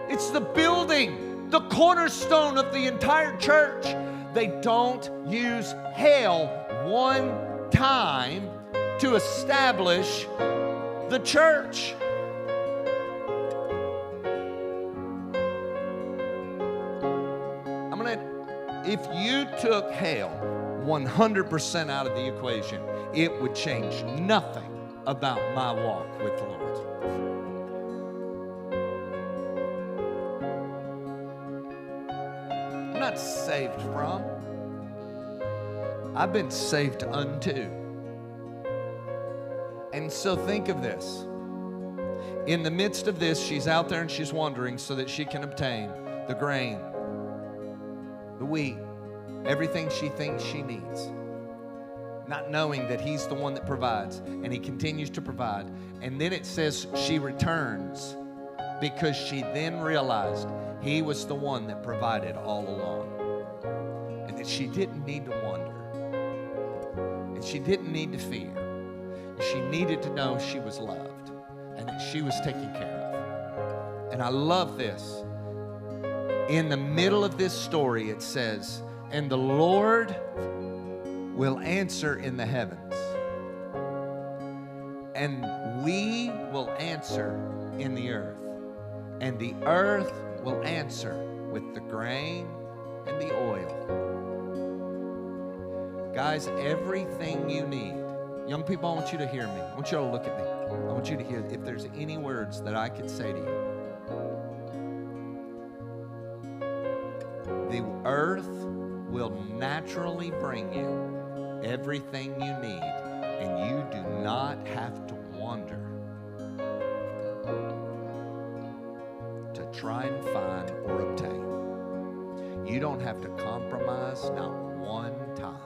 [SPEAKER 2] it's the building, the cornerstone of the entire church. They don't use hell one time to establish the church. If you took hell 100% out of the equation, it would change nothing about my walk with the Lord. I'm not saved from. I've been saved unto. And so think of this. In the midst of this, she's out there and she's wandering so that she can obtain the grain, the wheat, everything she thinks she needs, not knowing that he's the one that provides, and he continues to provide. And then it says she returns because she then realized he was the one that provided all along, and that she didn't need to wonder, and she didn't need to fear. She needed to know she was loved and that she was taken care of. And I love this. In the middle of this story, it says, and the Lord will answer in the heavens, and we will answer in the earth, and the earth will answer with the grain and the oil. Guys, everything you need. Young people, I want you to hear me. I want you to look at me. I want you to hear if there's any words that I could say to you. The earth will naturally bring you everything you need, and you do not have to wander to try and find or obtain. You don't have to compromise, not one time.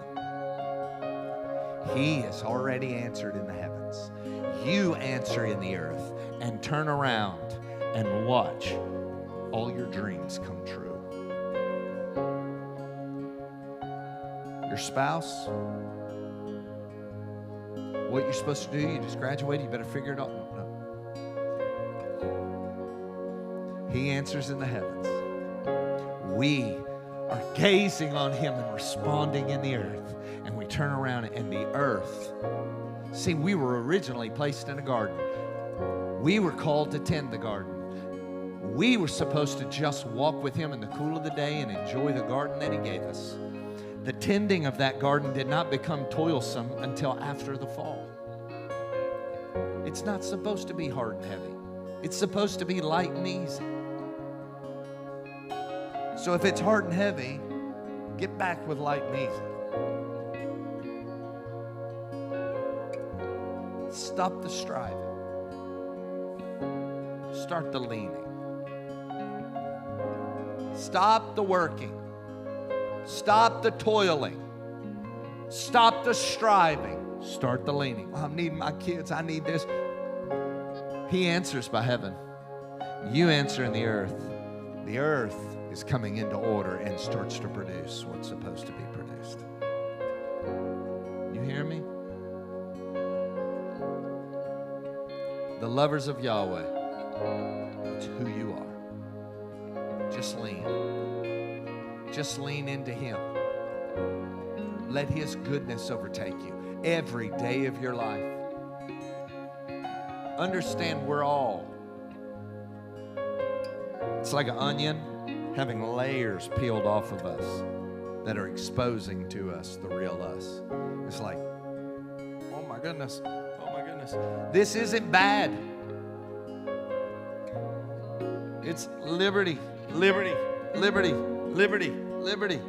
[SPEAKER 2] He has already answered in the heavens. You answer in the earth and turn around and watch all your dreams come true. Your spouse, what you're supposed to do, you just graduated, you better figure it out. No. He answers in the heavens. We are gazing on him and responding in the earth. And we turn around and the earth. See, we were originally placed in a garden. We were called to tend the garden. We were supposed to just walk with him in the cool of the day and enjoy the garden that he gave us. The tending of that garden did not become toilsome until after the fall. It's not supposed to be hard and heavy. It's supposed to be light and easy. So if it's hard and heavy, get back with light and easy. Stop the striving. Start the leaning. Stop the working. Stop the toiling. Stop the striving. Start the leaning. Well, I'm needing my kids. I need this. He answers by heaven. You answer in the earth. The earth is coming into order and starts to produce what's supposed to be produced. You hear me? The lovers of Yahweh, it's who you are. Just lean. Just lean into him. Let his goodness overtake you. every day of your life. Understand we're all, it's like an onion having layers peeled off of us that are exposing to us the real us. It's like, oh my goodness, this isn't bad. It's liberty, liberty, liberty, liberty, liberty.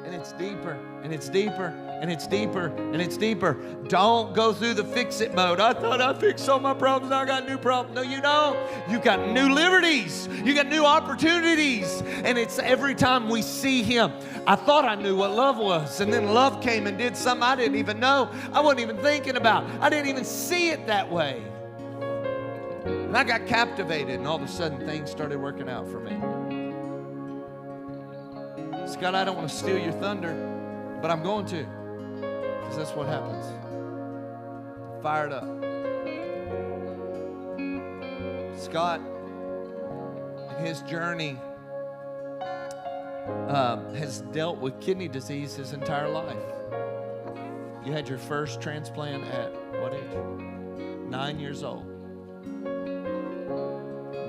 [SPEAKER 2] And it's deeper, and it's deeper, and it's deeper, and it's deeper. Don't go through the fix-it mode. I thought I fixed all my problems, now I got new problems. No, you don't. You got new liberties. You got new opportunities. And it's every time we see Him. I thought I knew what love was, and then love came and did something I didn't even know. I wasn't even thinking about. I didn't even see it that way. And I got captivated, and all of a sudden things started working out for me. Scott, I don't want to steal your thunder, but I'm going to, because that's what happens. Fired up. Scott, in his journey, has dealt with kidney disease his entire life. You had your first transplant at what age? 9 years old.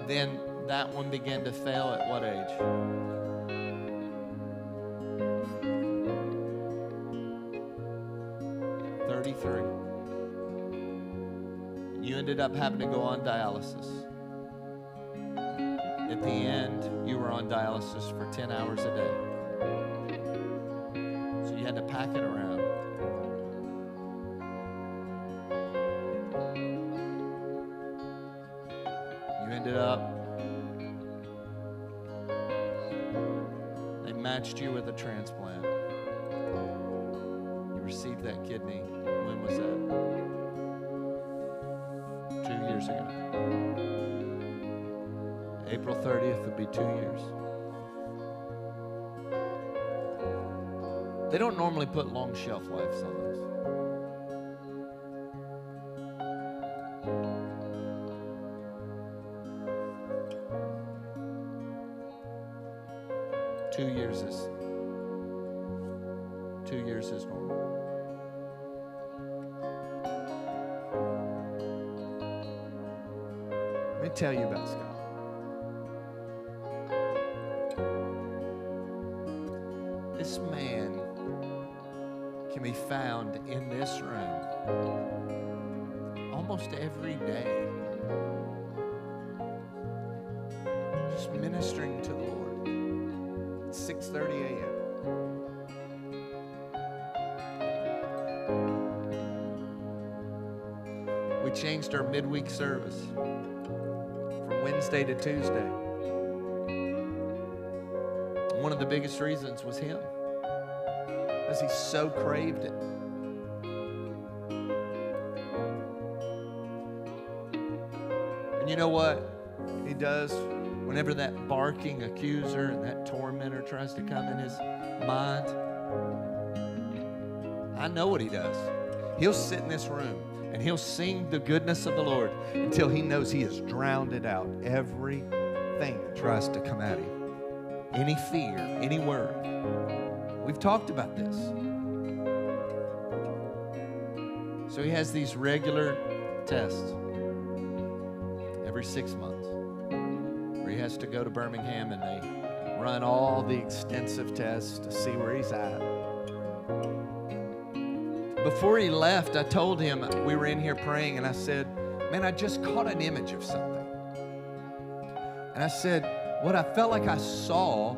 [SPEAKER 2] Then that one began to fail at what age? 33. You ended up having to go on dialysis. At the end, you were on dialysis for 10 hours a day. So you had to pack it around. You ended up, they matched you with a transplant. You received that kidney. When was that? 2 years ago. April 30th would be 2 years. They don't normally put long shelf lives on those. Two years is normal. Let me tell you about Scott. This man can be found in this room almost every day, just ministering to the Lord. It's 6:30 a.m. We changed our midweek service from Wednesday to Tuesday. One of the biggest reasons was him, because he so craved it. And you know what he does whenever that barking accuser and that tormentor tries to come in his mind? I know what he does. He'll sit in this room and he'll sing the goodness of the Lord until he knows he has drowned it out. Everything that tries to come at him. Any fear, any worry. We've talked about this. So he has these regular tests every 6 months where he has to go to Birmingham and they run all the extensive tests to see where he's at. Before he left, I told him, we were in here praying, and I said, man, I just caught an image of something. And I said, what I felt like I saw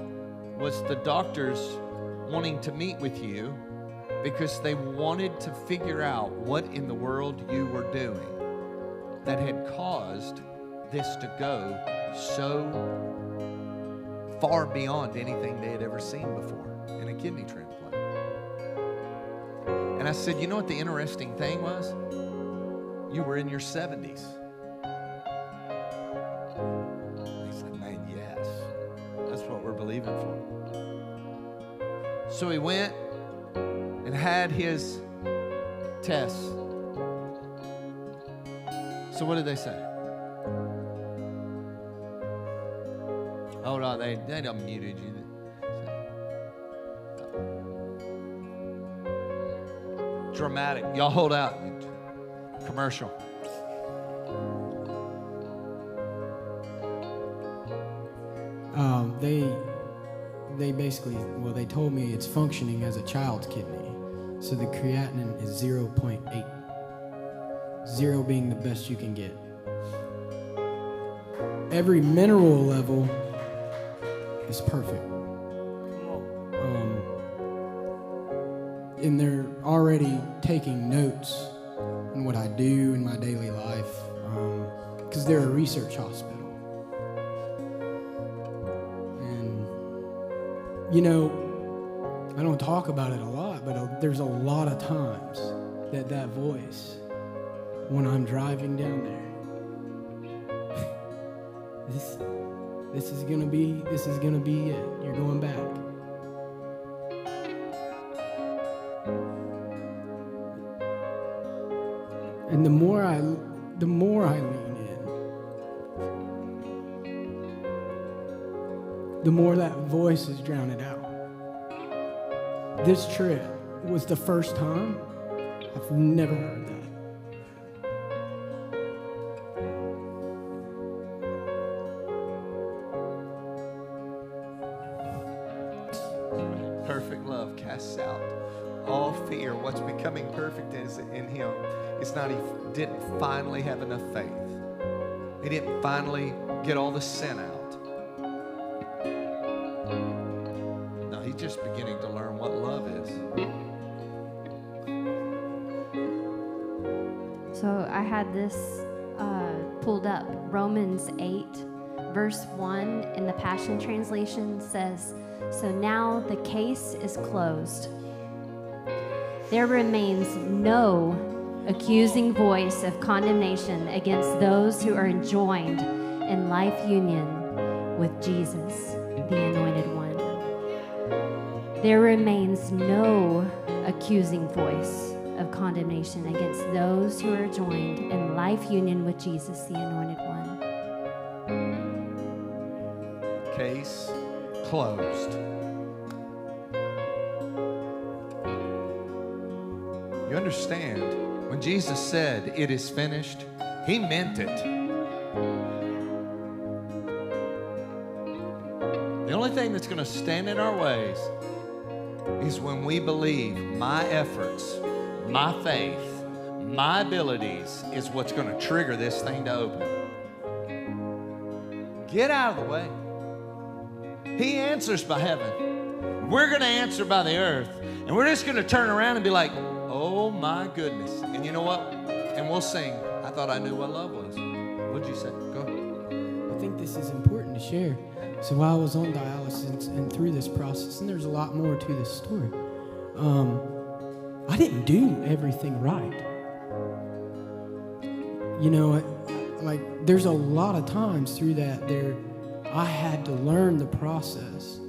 [SPEAKER 2] was the doctors wanting to meet with you because they wanted to figure out what in the world you were doing that had caused this to go so far beyond anything they had ever seen before in a kidney transplant. And I said, you know what the interesting thing was? You were in your 70s. He's like, man, yes. That's what we're believing for. So he went and had his tests. So what did they say? Oh, no, they done muted you. dramatic. Y'all hold out. Commercial.
[SPEAKER 5] They basically, well, they told me it's functioning as a child's kidney. So the creatinine is 0.8. 0 being the best you can get. Every mineral level is perfect. And they're already taking notes on what I do in my daily life, because they're a research hospital. And, you know, I don't talk about it a lot, but there's a lot of times that voice, when I'm driving down there, this is gonna be it. You're going back. And the more I lean in, the more that voice is drowned out. This trip was the first time I've never heard that.
[SPEAKER 2] Perfect love casts out all fear. What's becoming perfect is in him. It's not he didn't finally have enough faith. He didn't finally get all the sin out. No, he's just beginning to learn what love is.
[SPEAKER 4] So I had this pulled up. Romans 8, verse 1 in the Passion Translation says, "So now the case is closed. There remains no accusing voice of condemnation against those who are enjoined in life union with Jesus, the Anointed One. There remains no accusing voice of condemnation against those who are joined in life union with Jesus, the Anointed One."
[SPEAKER 2] Case closed. You understand, when Jesus said, "It is finished," he meant it. The only thing that's going to stand in our ways is when we believe my efforts, my faith, my abilities is what's going to trigger this thing to open. Get out of the way. He answers by heaven. We're going to answer by the earth. And we're just going to turn around and be like, "Oh my goodness." And you know what? And we'll sing, "I thought I knew what love was." What'd you say? Go ahead.
[SPEAKER 5] I think this is important to share. So while I was on dialysis and through this process, and there's a lot more to this story, I didn't do everything right. You know, like there's a lot of times through that I had to learn the process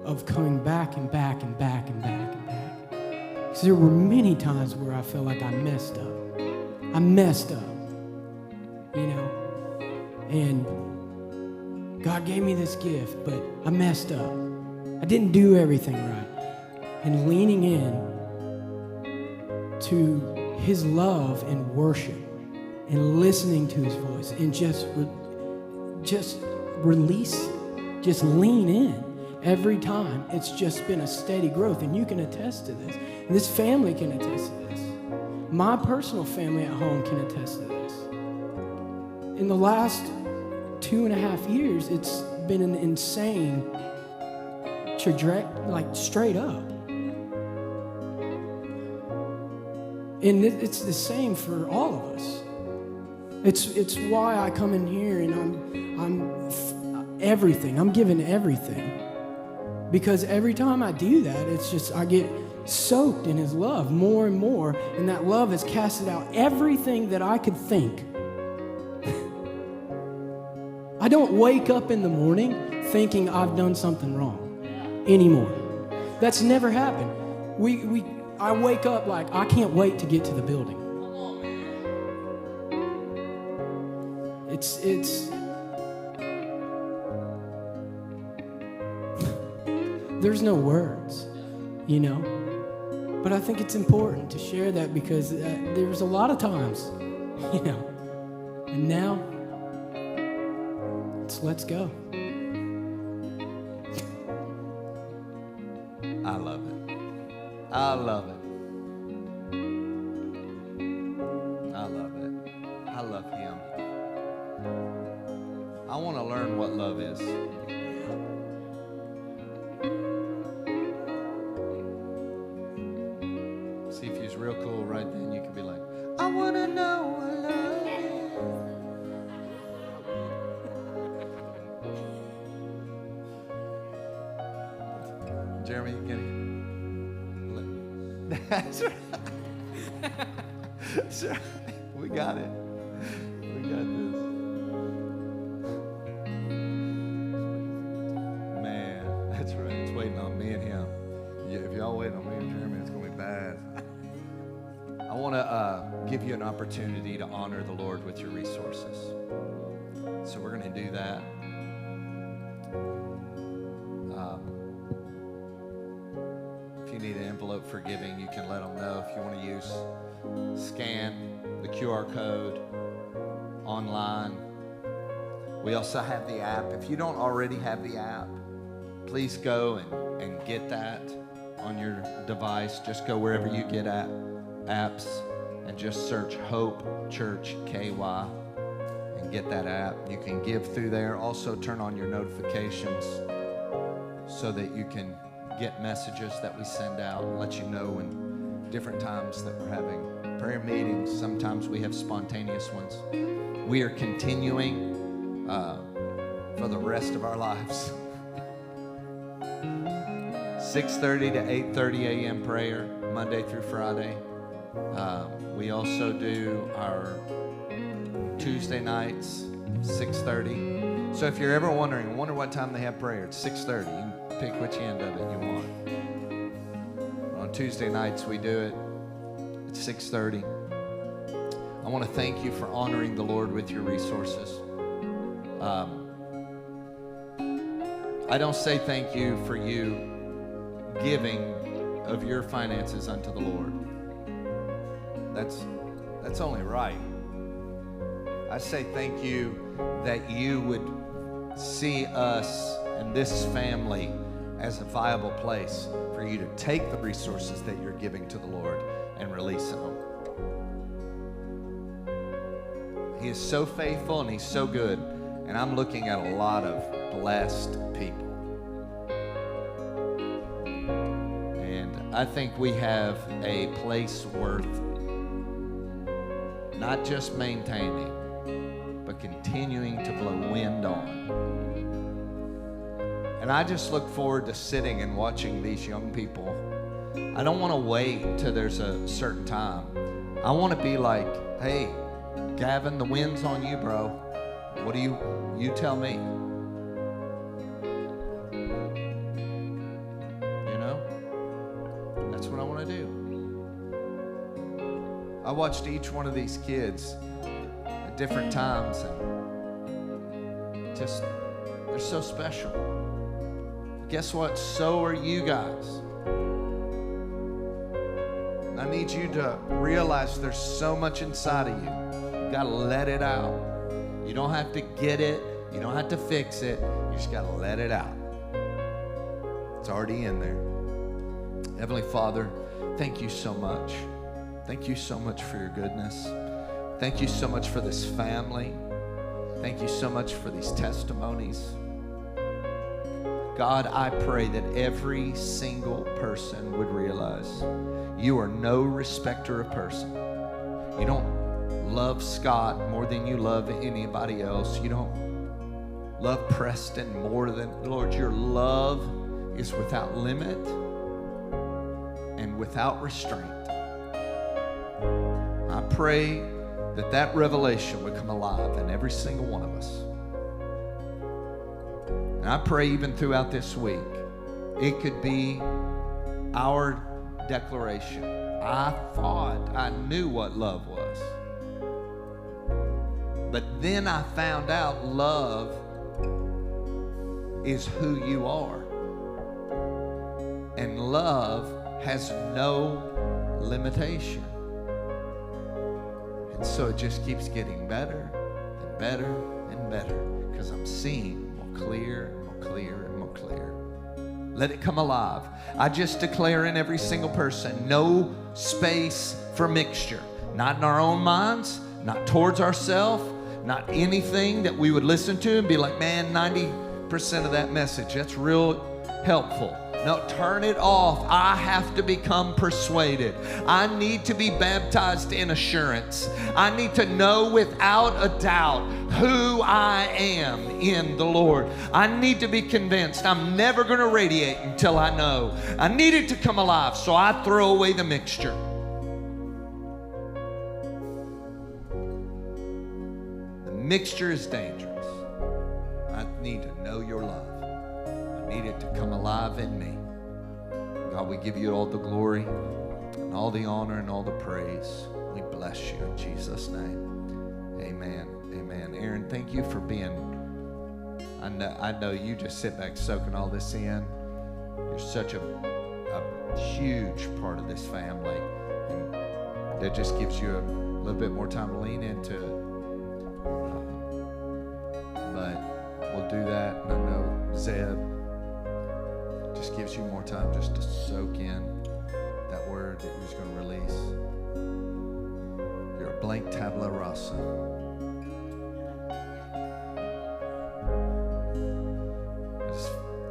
[SPEAKER 5] of coming back and back and back and back and back. So there were many times where I felt like I messed up. I messed up, you know, and God gave me this gift, but I messed up. I didn't do everything right. And leaning in to his love and worship and listening to his voice and just release, just lean in. Every time, it's just been a steady growth, and you can attest to this. And this family can attest to this. My personal family at home can attest to this. In the last 2.5 years, it's been an insane trajectory, like straight up. And it's the same for all of us. It's why I come in here and I'm everything. I'm giving everything. Because every time I do that, it's just I get soaked in his love more and more, and that love has casted out everything that I could think. I don't wake up in the morning thinking I've done something wrong anymore. That's never happened. I wake up like I can't wait to get to the building. It's there's no words, you know. But I think it's important to share that because there was a lot of times, you know, and now it's let's go.
[SPEAKER 2] I love it. I love it. I love it. I love him. I want to learn what love is. See if he's real cool right then. You can be like, I want to know what love is. Jeremy, you get it? That's right. That's right. We got it. We got this. Man, that's right. It's waiting on me and him. Yeah, if y'all waiting on me and Jeremy, it's going to be bad. I want to give you an opportunity to honor the Lord with your resources. So we're going to do that. If you need an envelope for giving, you can let them know. If you want to use, scan the QR code online. We also have the app. If you don't already have the app, please go and get that on your device. Just go wherever you get apps and just search Hope Church KY and get that app. You can give through there. Also turn on your notifications so that you can get messages that we send out and let you know when different times that we're having prayer meetings. Sometimes we have spontaneous ones. We are continuing for the rest of our lives. 6:30 to 8:30 a.m. prayer, Monday through Friday. We also do our Tuesday nights, 6:30. So if you're ever wondering, wonder what time they have prayer, it's 6:30. You can pick which end of it you want. On Tuesday nights, we do it at 6:30. I want to thank you for honoring the Lord with your resources. I don't say thank you for you giving of your finances unto the Lord. That's only right. I say thank you that you would see us and this family as a viable place for you to take the resources that you're giving to the Lord and releasing them. He is so faithful and he's so good, and I'm looking at a lot of blessed people. And I think we have a place worth not just maintaining, but continuing to blow wind on. And I just look forward to sitting and watching these young people. I don't want to wait till there's a certain time. I want to be like, hey, Gavin, the wind's on you, bro. What do you tell me? You know? That's what I want to do. I watched each one of these kids at different times, and just, they're so special. Guess what? So are you guys. I need you to realize there's so much inside of you. You gotta let it out. You don't have to get it. You don't have to fix it. You just gotta let it out. It's already in there. Heavenly Father, thank you so much. Thank you so much for your goodness. Thank you so much for this family. Thank you so much for these testimonies. God, I pray that every single person would realize you are no respecter of person. You don't love Scott more than you love anybody else. You don't love Preston more than, Lord, your love is without limit and without restraint. I pray that that revelation would come alive in every single one of us. And I pray even throughout this week, it could be our declaration. I thought I knew what love was. But then I found out love is who you are. And love has no limitation. And so it just keeps getting better and better and better because I'm seeing more clear and more clear and more clear. Let it come alive. I just declare in every single person, no space for mixture. Not in our own minds, not towards ourselves, not anything that we would listen to and be like, man, 90% of that message, that's real helpful. No, turn it off. I have to become persuaded. I need to be baptized in assurance. I need to know without a doubt who I am in the Lord. I need to be convinced. I'm never going to radiate until I know. I need it to come alive, so I throw away the mixture. The mixture is dangerous. I need to know your love. I need it to come alive in me. God, we give you all the glory and all the honor and all the praise. We bless you in Jesus' name. Amen. Amen. Aaron, thank you for being, I know you just sit back soaking all this in. You're such a huge part of this family. And that just gives you a little bit more time to lean into it. But we'll do that. And I know Zeb just gives you more time just to soak in that word that he was going to release. You're a blank tabula rasa.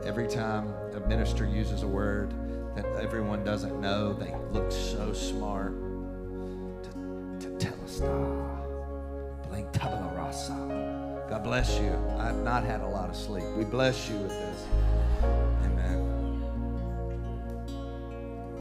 [SPEAKER 2] Every time a minister uses a word that everyone doesn't know, they look so smart. Tetelestai, blank tabula rasa. God bless you. I've not had a lot of sleep. We bless you with this.